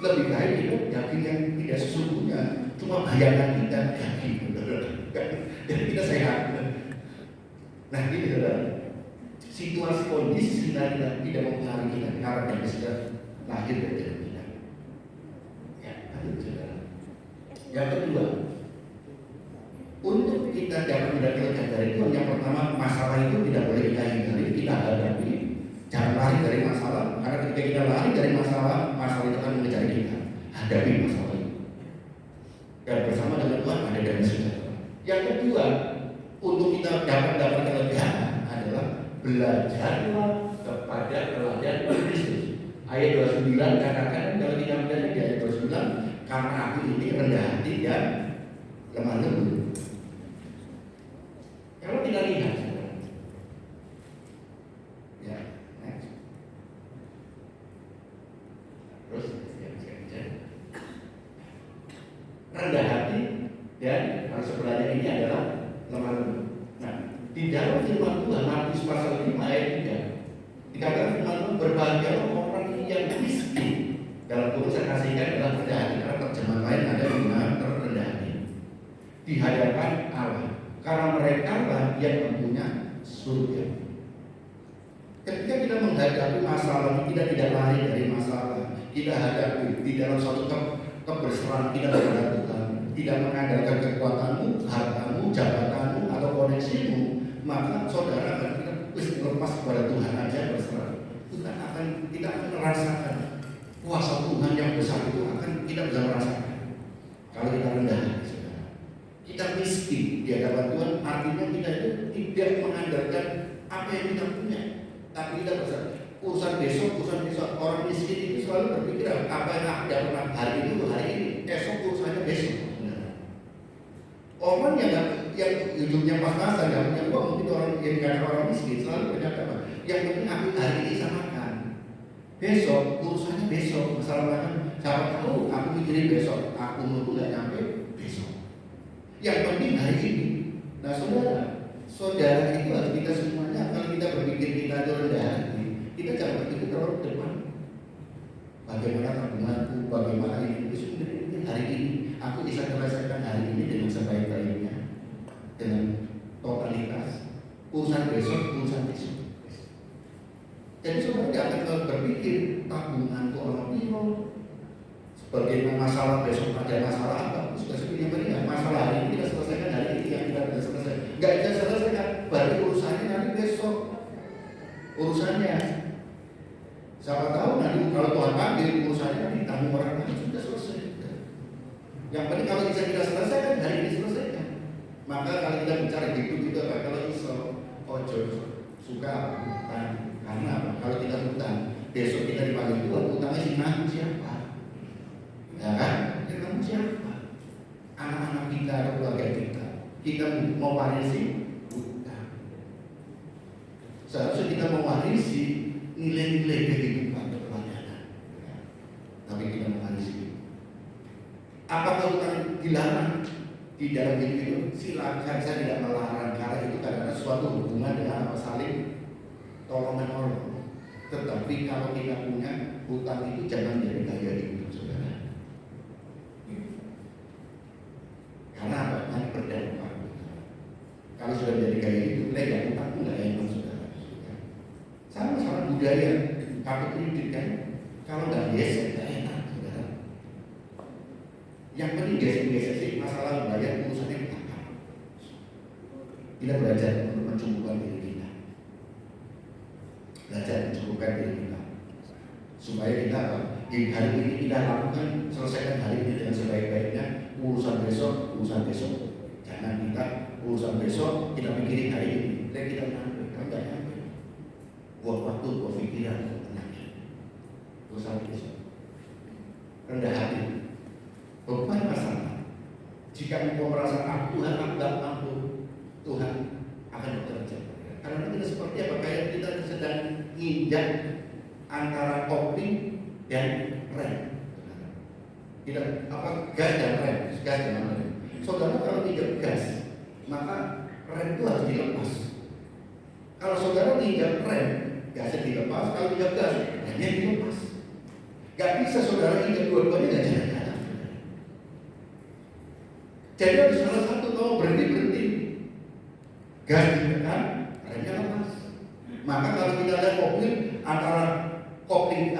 Speaker 1: Lebih baik kita daging yang tidak sesungguhnya, cuma bayangan kita daging. Dan kita sehat. Nah ini saudara. Situasi kondisi kita tidak mempengaruhi kita, karena yang sudah lahir dari dalam kita. Ya, itu saudara. Yang kedua, untuk kita dapat mendapatkan dari Tuhan, yang pertama, masalah itu tidak boleh kita hindari, kita hadapi. Jangan lari dari masalah, karena ketika kita lari dari masalah, masalah itu akan mengejar kita. Hadapi masalah itu. Dan bersama dengan Tuhan ada damai sejahtera. Yang kedua, untuk kita dapat kelebihan adalah belajarlah kepada teladan Kristus. Ayat 29 katakan, kalau kita melihat di ayat 29, karena aku ini rendah hati dan lemah lembut. Kalau kita lihat, ya, next. Terus rendah hati dan sebelahnya ini adalah lemah lembut. Nah, di dalam firman Tuhan Matius pasal 5 ayat 3 dikatakan firman Tuhan, berbahagialah orang yang miskin. Dalam Tuhan saya kasihkan adalah rendah hati, karena terjemahan lain ada yang mengatakan rendah hati di hadapan Allah, karena mereka lah yang mempunyai surga. Ketika kita menghadapi masalah, kita tidak lari dari masalah. Kita hadapi di dalam suatu keberseraan kita kepada Tuhan, tidak mengandalkan kekuatanmu, hartamu, jabatanmu, atau koneksimu, maka saudara akan kita lepas kepada Tuhan aja berserah. Tuhan akan, kita akan merasakan kuasa Tuhan yang besar itu akan kita bisa merasakan. Kalau kita rendah hati, saudara, kita miskin di hadapan Tuhan, artinya kita itu tidak mengandalkan apa yang kita punya, tapi kita besar. Urusan besok. Orang miskin itu selalu berpikir apa yang ada pernah hari ini, esok urusannya besok. Orang yang hidupnya pas-pasan, yang punya uang, mungkin orang yang bukan orang miskin selalu berkata apa? Yang penting aku hari ini bisa makan. Besok urusannya besok. Masalah makan, siapa tahu aku mikirin besok, aku nunggu nggak nyampe besok. Yang penting hari ini. Nah saudara itu harus kita semuanya, kalau kita berpikir kita itu rendah hati, kita jangan berpikir terlalu depan. Bagaimana tabunganku, bagaimana ini, mungkin hari ini aku bisa selesaikan hari ini dengan sebaik-baiknya, dengan totalitas. Urusan besok. Jadi saudara jangan berpikir tabunganku orang piro, bagaimana masalah besok ada masalah apa. Sudah sebenarnya masalah hari ini kita selesaikan hari ini yang kita bisa selesai. Nggak bisa selesaikan, berarti urusannya nanti besok. Urusannya siapa tahu nanti kalau Tuhan panggil urusannya nanti tanggung orang lain, sudah selesai. Yang penting kalau bisa kita selesaikan hari ini selesaikan. Maka kalau kita bicara hidup itu apa? Kalau iso ojo suka utang. Karena apa? Kalau kita utang, besok kita dipanggil Tuhan, utangnya si nanggung siapa? Ya kan? Kita nanggung siapa? Anak-anak kita atau keluarga kita. Kita mau warisi utang. Seharusnya kita mewarisi nilai-nilai kehidupan keteladanan. Tapi kita mewarisi. Apakah utang dilarang di dalam hidup itu? Silakan, saya tidak melarang, karena itu kadang-kadang suatu hubungan dengan apa, saling tolong-menolong. Tetapi kalau kita punya hutang itu jangan jadi gaya hidup, saudara. Karena apa? Nanti berdampak. Kalau sudah menjadi gaya hidup, legal hutang itu nggak enak, saudara. Sama budaya kartu kredit kan, kalau nggak gesek nggak enak, saudara. Yang penting gesek sih masalah bayar urusannya kita. Kita belajar untuk mencukupkan diri kita, belajar mencukupkan diri kita, supaya kita di hari ini kita lakukan, selesaikan hari ini dengan sebaik-baiknya. Urusan besok. Jangan kita urusan besok kita pikirin hari ini. Kita nyampe, kalau nggak nyampe, buat waktu, buat pikiran, tenangnya. Urusan besok. Rendah hati. Beban masalah. Jika engkau merasa Tuhan aku nggak mampu, Tuhan akan bekerja. Karena kita seperti apa? Kayak kita sedang nginjak antara kopling dan rem. Kita apa? Gas dan rem. Saudara kalau tidak gas, maka rem itu harus dilepas. Kalau saudara tidak rem, gasnya dilepas. Kalau tidak gas, remnya dilepas. Gak bisa saudara injak dua-duanya dan jalan-jalan. Jadi harus salah satu, kalau berhenti. Gas ditekan, remnya lepas. Maka kalau kita ada mobil, antara kopling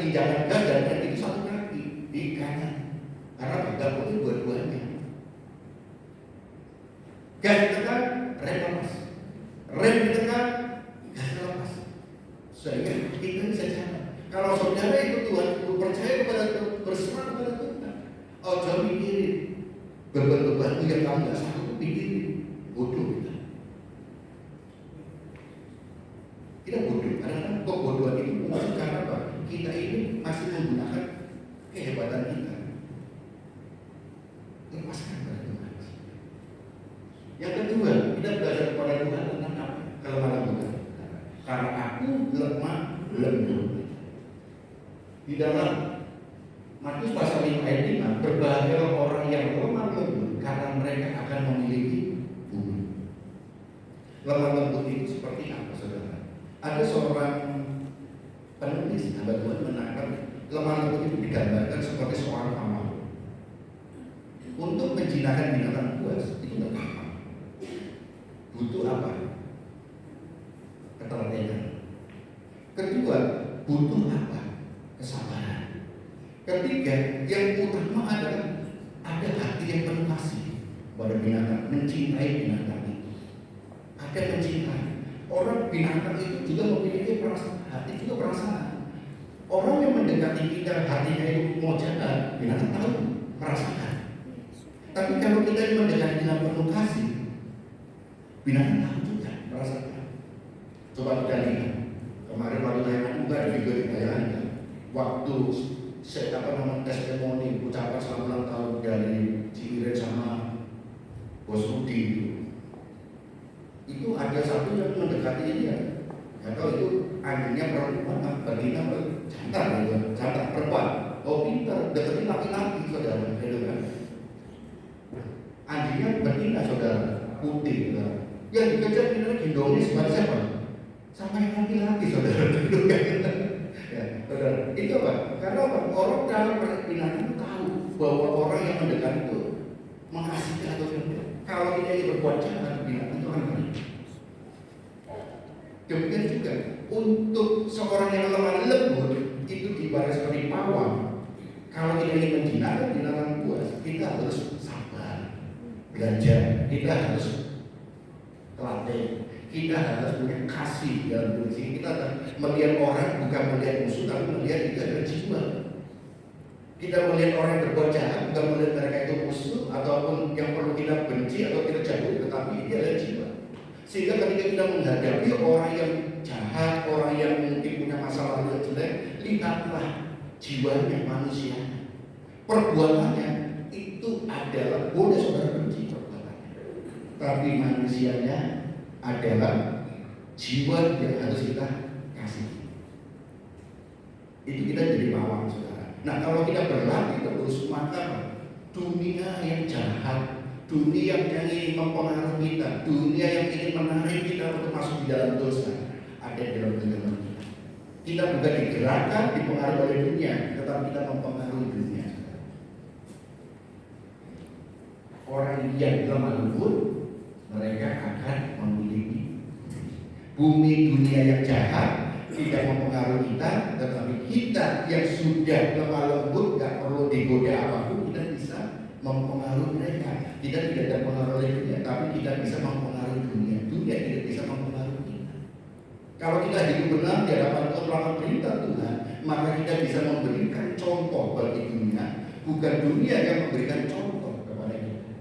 Speaker 1: injakan gas dan rem itu satu kaki di kanan. Karena beda mobil dua-duanya. Gas ditekan, rem lepas. Rem ditekan, gas lepas. Sehingga kita bisa jalan. Kalau saudara itu Tuhan, percaya kepada Tuhan, berserah kepada Tuhan. Jangan mikirin beban-beban yang kamu nggak sanggup pikirin. Bodoh kita. Kita bodoh. Karena kebodohan itu muncul karena apa? Kita ini masih menggunakan kehebatan kita. Lepaskan kepada Tuhan. Yang kedua, kita belajar kepada Tuhan tentang apa? Kelemahan Tuhan. Karena aku lemah lembut. Di dalam Matius pasal 5 ayat 5, berbahagialah orang yang lemah lembut karena mereka akan memiliki bumi. Lemah lembut itu seperti apa, saudara? Ada seorang penulis hamba Tuhan menangkan lemah lembut itu digambarkan seperti seorang pamor. Untuk menjinakkan binatang buas itu tidak gampang. Butuh apa? Ketelatenan. Kedua, butuh apa? Kesabaran. Ketiga, yang utama adalah ada hati yang penuh kasih pada binatang, mencintai binatang itu. Ada mencintai. Orang binatang itu juga memiliki perasaan, hati juga perasaan. Orang yang mendekati kita, hatinya itu mau jalan, binatang tahu, merasakan. Tapi kalau kita mendekati dengan penuh kasih, binatang tahu juga, merasakan. Coba kita lihat kemarin waktu tayangan juga ada video di tayangan. Waktu testimoni ucapan selamat ulang tahun dari Ciwiren sama Bos Rudi itu ada satu yang mendekati dia. Atau itu anjingnya perempuan, betina jantan perempuan. Oh pintar, deketin laki-laki saudara, kan? Anjingnya betina saudara, putih saudara. Yang dikejar kita gendongnya seperti siapa? Sampai laki-laki saudara. Ya, saudara. Itu apa? Karena apa? Orang dalam binatang tahu bahwa orang yang mendekat itu mengasihi atau tidak. Kalau kita ini berbuat jahat, binatang itu akan pergi. Demikian juga untuk seorang yang lemah lembut itu dibalas seperti pawang. Kalau kita ingin menjinakkan binatang buas, kita harus sabar, belajar, kita harus telaten, kita harus punya kasih dalam diri kita. Melihat orang bukan melihat musuh, tapi melihat itu adalah jiwa. Kita melihat orang yang berbuat jahat bukan melihat mereka itu musuh ataupun yang perlu kita benci atau kita jauhi, tetapi ini adalah jiwa. Sehingga ketika kita menghadapi orang yang jahat, orang yang mungkin punya masa lalu yang jelek, lihatlah jiwanya, manusianya, perbuatannya itu adalah boleh saudara benci perbuatannya, tapi manusianya adalah jiwa yang harus kita kasih. Itu kita jadi pawang saudara. Nah kalau kita berlatih terus, maka dunia yang jahat, dunia yang ingin mempengaruhi kita, dunia yang ingin menarik kita untuk masuk di dalam dosa, ada di dalam genggaman kita. Kita bukan digerakkan, dipengaruhi oleh dunia, tetapi kita mempengaruhi dunia. Orang yang lemah lembut, mereka akan memiliki bumi. Dunia yang jahat tidak mempengaruhi kita, tetapi kita yang sudah lemah lembut, gak perlu digoda apapun, kita bisa mempengaruhi mereka. Kita tidak terpengaruh oleh dunia, tapi kita bisa mempengaruhi dunia. Dunia tidak bisa mempengaruhi kita. Kalau kita hidup benar di hadapan Tuhan melakukan perintah Tuhan, maka kita bisa memberikan contoh bagi dunia, bukan dunia yang memberikan contoh kepada kita.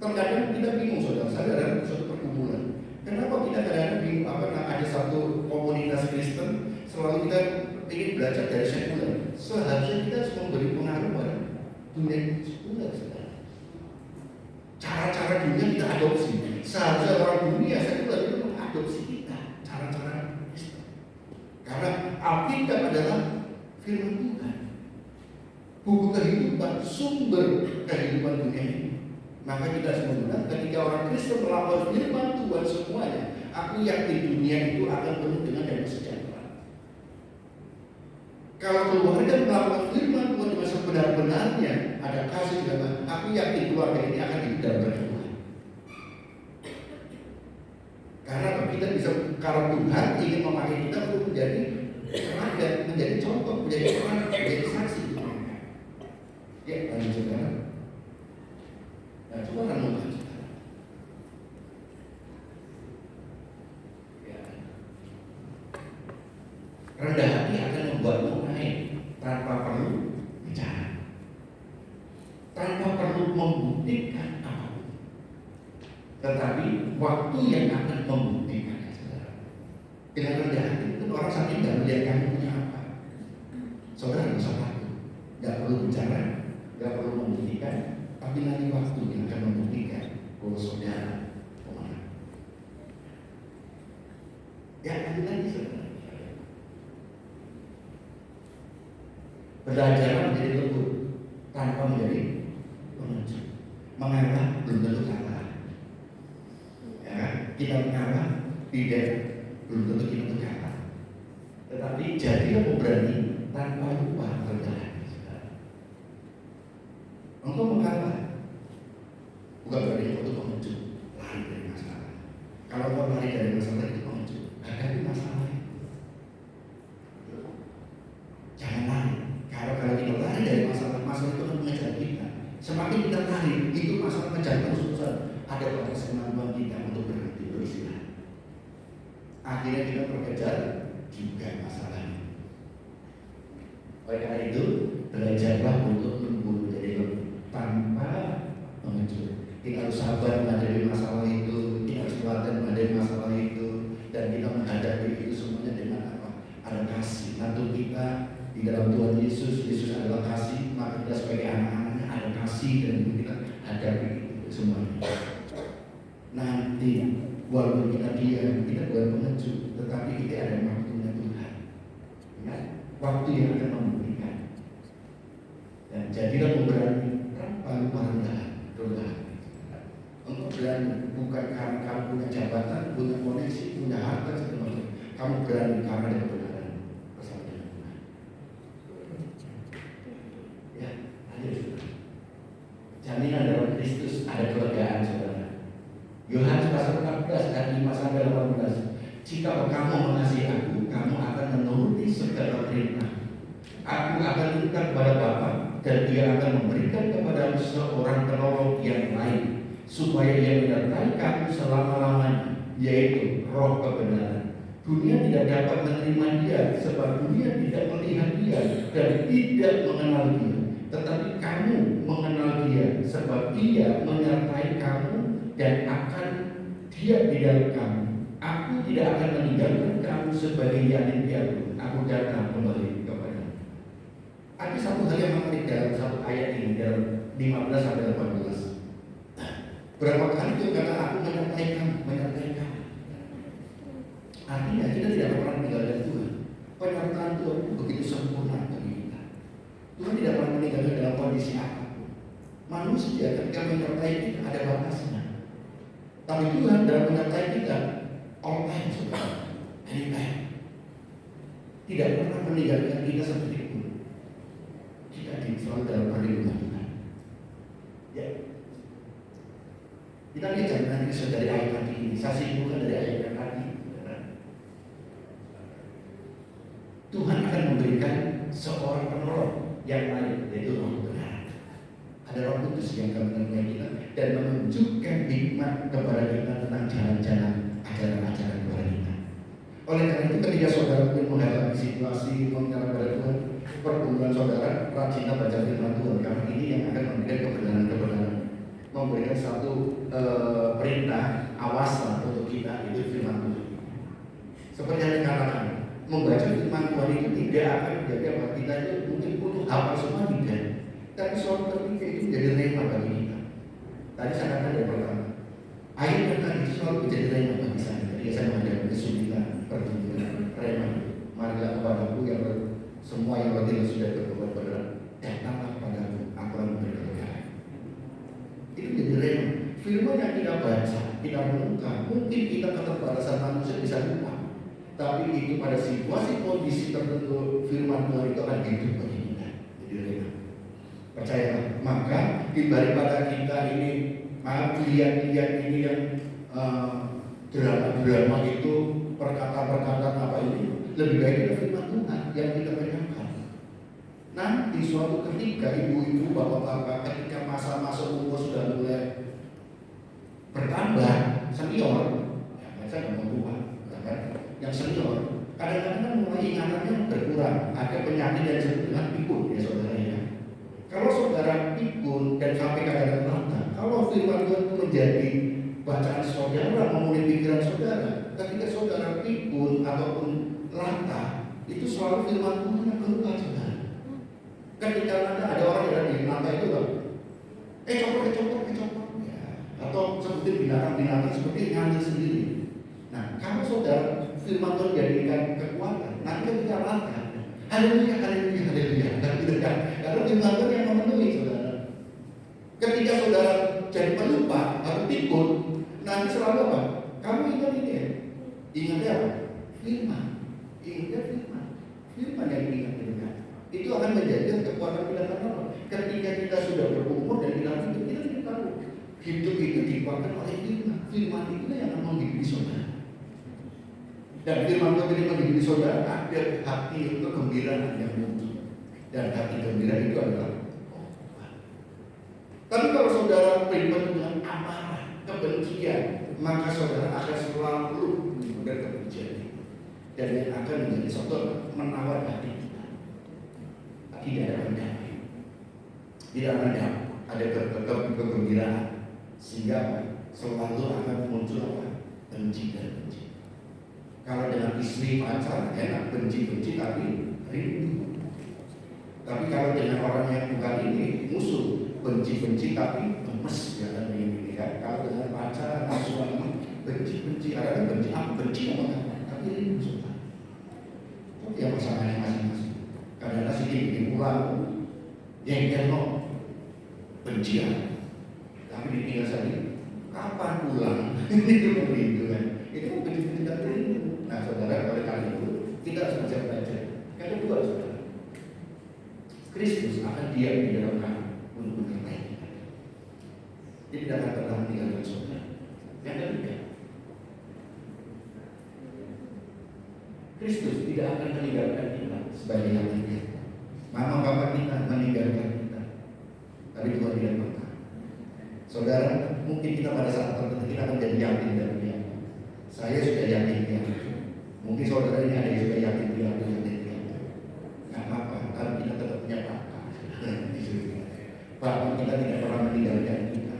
Speaker 1: Terkadang kita bingung saudara, saya dalam suatu perkumpulan. Kenapa kita kadang-kadang bingung ada satu komunitas Kristen selalu kita ingin belajar dari sekuler. Seharusnya kita harus memberi pengaruh pada dunia sekuler. Cara-cara dunia kita adopsi. Seharusnya orang dunia sekuler itu mengadopsi kita cara-cara Kristen. Karena Alkitab adalah firman Tuhan, buku kehidupan, sumber kehidupan dunia ini. Maka kita harus menggunakan ketika orang Kristen melakukan firman Tuhan semuanya, aku yakin dunia itu akan penuh dengan damai sejahtera. Kalau keluarga melakukan firman Tuhan dengan sebenar-benarnya, ada kasih dan aku yakin keluarga ini akan hidup dalam berkat Tuhan. Karena kita bisa, kalau Tuhan ingin memakai kita untuk menjadi teladan, menjadi contoh, menjadi orang, menjadi saksi. Ya, lanjut saudara. Nah, coba renungkan saudara. Ya. Rendah hati akan membuatmu naik tanpa perlu bicara, tanpa perlu membuktikan apapun. Tetapi waktu yang akan membuktikannya saudara. Dengan rendah hati itu orang sakit tidak melihat kamu punya apa. Saudara tidak usah takut, tidak perlu bicara, tidak perlu membuktikan. Tapi nanti waktu yang akan membuktikan bahwa saudara kemana? Ya lanjut lagi saudara. Belajar menjadi lembut tanpa menjadi pengecut. Mengalah belum tentu kalah. Ya kan? Kita mengalah tidak belum tentu kita itu kalah. Tetapi jadilah pemberani tanpa lupa rendah. Engkau mengalah bukan berarti engkau itu pengecut, lari dari masalah. Kalau engkau lari dari masalah itu pengecut, hadapi masalah itu. Jangan lari. Kalau kita lari dari masalah, masalah itu akan mengejar kita. Semakin kita lari, itu masalah mengejar terus-terusan. Ada batas kemampuan kita untuk berhenti beristirahat. Akhirnya kita berkejar juga masalahnya. Oleh karena itu, belajarlah untuk membunuh jadi tanpa mengejar. Kita harus sabar menghadapi masalah itu, kita harus telaten menghadapi masalah itu, dan kita menghadapi itu semuanya dengan apa? Ada kasih. Nanti kita di dalam Tuhan Yesus, Yesus adalah kasih, maka kita sebagai anak-anaknya ada kasih dan kita hadapi itu semuanya. Nanti walaupun kita diam, kita bukan pengecut, tetapi kita ada waktunya Tuhan. Ya, waktu yang akan memberikan. Dan jadilah pemberani tanpa lupa rendah. Engkau berani bukan karena kamu punya jabatan, punya koneksi, punya harta segala macam. Kamu berani karena ada kebenaran bersama dengan Tuhan. Ya, lanjut. Jaminan dalam Kristus ada kelegaan, saudara. Yohanes pasal 14 ayat 5 sampai 18. Jika kamu mengasihi aku, kamu akan menuruti segala perintah. Aku akan minta kepada Bapa, dan Dia akan memberikan kepada seorang penolong yang lain, supaya Ia menyertai kamu selama-lamanya, yaitu Roh kebenaran. Dunia tidak dapat menerima Dia, sebab dunia tidak melihat Dia dan tidak mengenal Dia. Tetapi kamu mengenal Dia, sebab Ia menyertai kamu dan akan Dia di dalam kamu. Aku tidak akan meninggalkan kamu sebagai yatim piatu. Aku datang kembali kepadamu. Ada satu hal yang menarik dalam satu ayat ini, dalam 15 sampai 18. Berapa kali itu kata aku menyertai kamu. Artinya kita tidak pernah meninggalkan Tuhan. Penyertaan Tuhan itu begitu sempurna bagi kita. Tuhan tidak pernah meninggalkan dalam kondisi apapun. Manusia ketika menyertai kita ada batasnya. Tapi Tuhan dalam menyertai kita all time, saudara, anytime. Tidak pernah meninggalkan kita seperti itu. Kita selalu dalam perlindungan Tuhan. Ya. Kita lihat nanti dari ayat tadi ini. Saya simpulkan dari ayat yang tadi. Tuhan akan memberikan seorang penolong yang lain, yaitu Roh kebenaran. Ada Roh Kudus yang akan menemani kita dan menunjukkan hikmat kepada kita tentang jalan-jalan ajaran-ajaran kepada kita. Oleh karena itu ketika saudara mungkin menghadapi situasi mengenal kepada Tuhan, pergumulan saudara, rajinlah baca firman Tuhan, karena ini yang akan memberikan kebenaran-kebenaran, memberikan satu perintah awasan untuk kita, itu firman Tuhan. Seperti yang dikatakan, membaca firman Tuhan itu tidak akan menjadi apa kita itu mungkin butuh hafal semua tidak, tapi suatu ketika itu menjadi rema bagi kita. Tadi saya katakan dari pertama, ayat yang tadi itu selalu menjadi rema bagi saya. Ketika saya menghadapi kesulitan, pergumulan, rema, marilah kepadaku yang semua yang letih sudah bertobat berat, datanglah kepadaku, aku akan memberi kelegaan. Itu menjadi rema. Firman yang kita baca, kita renungkan, mungkin kita keterbatasan manusia bisa lupa. Tapi itu pada situasi kondisi tertentu firman Tuhan itu akan hidup bagi kita. Jadi rema. Percayalah. Maka daripada kita ini lihat ini yang drama itu perkataan-perkataan apa ini, lebih baik kita firman Tuhan yang kita renungkan. Nanti suatu ketika ibu-ibu, bapak-bapak, ketika masa-masa umur sudah mulai bertambah, senior, ya, saya nggak mau tua, kan? Yang senior, kadang-kadang kan mulai ingatannya berkurang, ada penyakit yang disebut dengan pikun, ya saudara ya. Kalau saudara pikun dan sampai kadang-kadang rata, kalau firman Tuhan itu menjadi bacaan saudara, memulai pikiran saudara, ketika saudara pikun ataupun rata, itu selalu firman Tuhan yang keluar, saudara. Ketika ada orang yang ada di lantai itu, copot, ya. Atau seperti binatang-binatang, seperti nyanyi sendiri. Nah, kalau saudara firman Tuhan jadikan kekuatan, nanti ketika langkah, haleluya, haleluya, haleluya, dan gitu kan? Karena firman Tuhan yang memenuhi saudara. Ketika saudara jadi pelupa atau pikun, nanti selalu apa? Kamu ingat ini ya? Ingatnya apa? Firman. Ingatnya firman. Firman yang diingat. Itu akan menjadi kekuatan kita apa? Ketika kita sudah berumur dan kita tidak tahu hidup itu dikuatkan oleh firman. Firman itu yang akan menghidupi saudara. Dan firman Tuhan ini menghidupi saudara ada hati itu kegembiraan yang muncul. Dan hati gembira itu adalah obat. Tapi kalau saudara pribadi dengan amarah, kebencian, maka saudara akan selalu menggunakan kebencian. Dan yang akan menjadi saudara menawar hati kita. Tidak ada damai. Tidak ada kegembiraan, sehingga selalu akan muncul apa? Benci dan benci. Kalau dengan istri pacar enak benci tapi rindu. Tapi kalau dengan orang yang bukan ini musuh, benci tapi gemes ya kan ini kan. Kalau dengan pacar suami benci ada benci tapi rindu. Itu yang pasangannya masing-masing. Kadang-kadang sih bikin pulang, jengkel benci tapi ditinggal saja. Kapan pulang? Itu rindu kan? Itu benci dan rindu. Nah, saudara, oleh karena itu kita harus belajar. Yang kedua, saudara, Kristus akan diam di dalam kamu untuk menyertai kita. Dia tidak akan pernah meninggalkan saudara. Yang ketiga, Kristus tidak akan meninggalkan kita sebagai anaknya. Mama bapak kita meninggalkan kita, tapi Tuhan tidak pernah. Saudara, mungkin kita pada saat tertentu kita akan jadi yatim dari dia. Saya sudah yatim dia. Mungkin saudara ini ada yang sudah yatim dia. Nggak apa-apa, tapi kita tetap punya bapak. Bapak kita tidak pernah meninggalkan kita.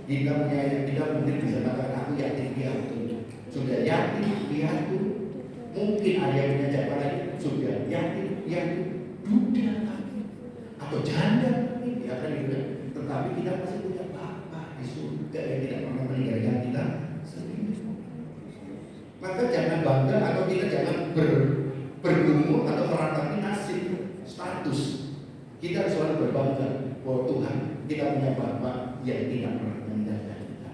Speaker 1: Kita mungkin bisa katakan aku yatim piatu. Sudah yatim piatu. Mungkin ada yang punya siapa lagi sudah yatim piatu. Duda atau janda ya kan gitu. Tetapi kita masih punya Bapa di surga yang tidak pernah meninggalkan kita sendiri. Maka jangan bangga atau kita jangan bergumul atau meratapi nasib status. Kita harus selalu berbangga bahwa Tuhan kita punya Bapa yang tidak pernah meninggalkan kita.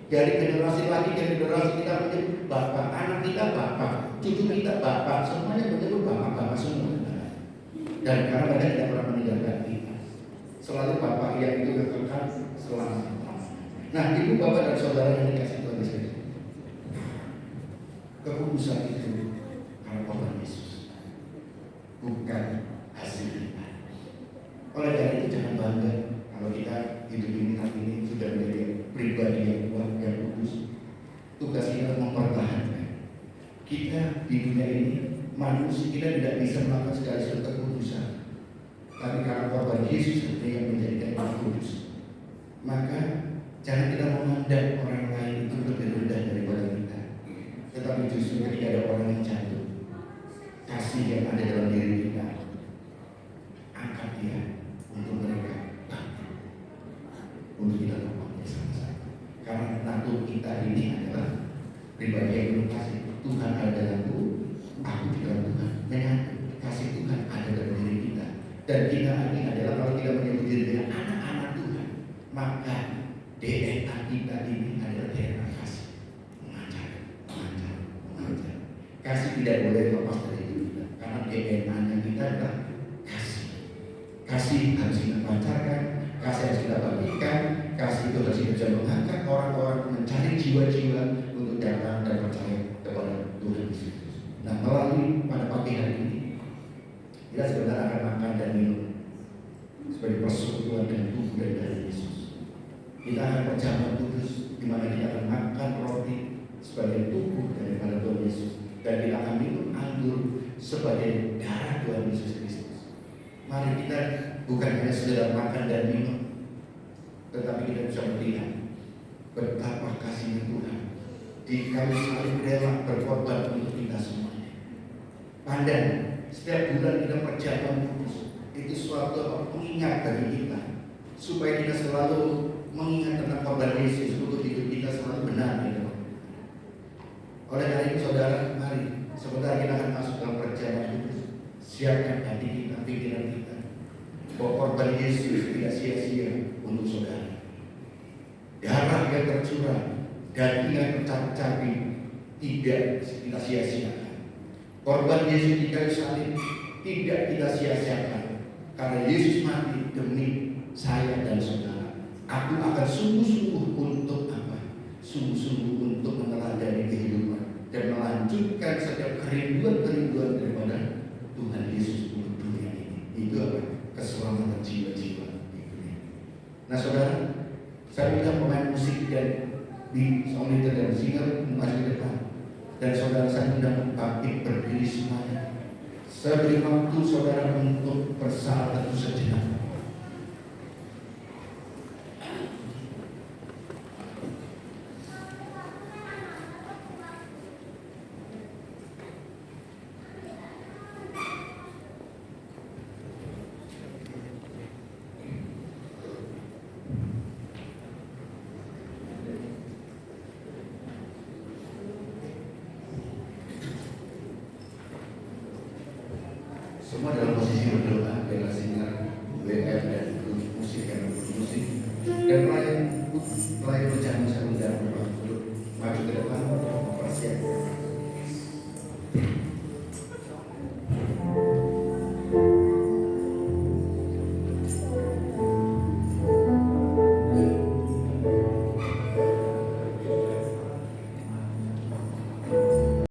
Speaker 1: Dari generasi lagi ke generasi kita punya Bapa, anak kita Bapa, cucu kita Bapa, semuanya menyebut Bapa semua. Dan karena mereka tidak pernah meninggalkan kita, selalu Bapak yang itu kekal selama. Nah, ibu bapak dan saudara yang dikasih Tuhan Yesus, kekudusan itu karena Tuhan Yesus, bukan hasil kita. Oleh karena itu jangan bangga kalau kita hidup ini hari ini sudah menjadi pribadi yang kuat yang kudus. Tugas kita mempertahankan. Kita di dunia ini manusia, kita tidak bisa melakukan segala sesuatu kekudusan, tapi karena korban Yesus yang menjadikan kita kudus. Maka jangan kita memandang orang lain itu lebih rendah daripada kita, tetapi justru ketika ada orang yang jatuh, kasih yang ada dalam diri kita, angkat dia untuk mereka bangkit, untuk kita tolong sama-sama. Karena natur kita ini adalah pribadi yang belum kasih. Tuhan ada dalamku, aku di dalam Tuhan. Menyatu kasih Tuhan ada dalam diri kita. Dan kita ini adalah kalau kita menyebut diri dengan anak-anak Tuhan, maka DNA kita ini adalah DNA kasih. Mengajar. Kasih tidak boleh lepas dari diri kita, karena DNA-nya kita adalah kasih. Kasih harus kita pancarkan, kasih harus kita bagikan, kasih itu harus kita bisa mengangkat orang-orang mencari jiwa-jiwa untuk datang dan percaya kepada Tuhan Yesus. Nah, melalui pada pagi hari ini kita sebenarnya akan makan dan minum sebagai persekutuan dan tubuh dan darah Yesus. Kita akan berjalan kudus di mana kita akan makan roti sebagai tubuh daripada Tuhan Yesus, dan kita akan minum anggur sebagai darah Tuhan Yesus Kristus. Mari kita bukan hanya sekedar makan dan minum, tetapi kita bisa melihat betapa kasihnya Tuhan di kayu salib rela berkorban untuk kita semuanya. Pandang, setiap bulan kita perjamuan kudus itu suatu pengingat bagi kita supaya kita selalu mengingat tentang korban Yesus untuk hidup kita selalu benar di depan. Oleh karena itu saudara, mari sebentar kita akan masuk dalam perjalanan itu. Siapkan hati kita, pikiran kita, bahwa korban Yesus tidak sia-sia untuk saudara. Darah yang tercurah, daging yang tercabik-cabik tidak kita sia-siakan. Korban Yesus di kayu salib tidak kita sia-siakan, karena Yesus mati demi saya dan saudara. Aku akan sungguh-sungguh untuk apa? Sungguh-sungguh untuk meneladani kehidupan dan melanjutkan setiap kerinduan-kerinduan daripada Tuhan Yesus untuk dunia ini. Itu apa? Keselamatan jiwa-jiwa di dunia. Nah saudara, saya undang pemain musik dan di song leader dan singer maju di depan, dan saudara saya undang bangkit berdiri semuanya. Saya beri waktu saudara untuk bersalat itu sejenak. Semua dalam posisi berdoa, bela sinar, WM dan musik yang bermusik dan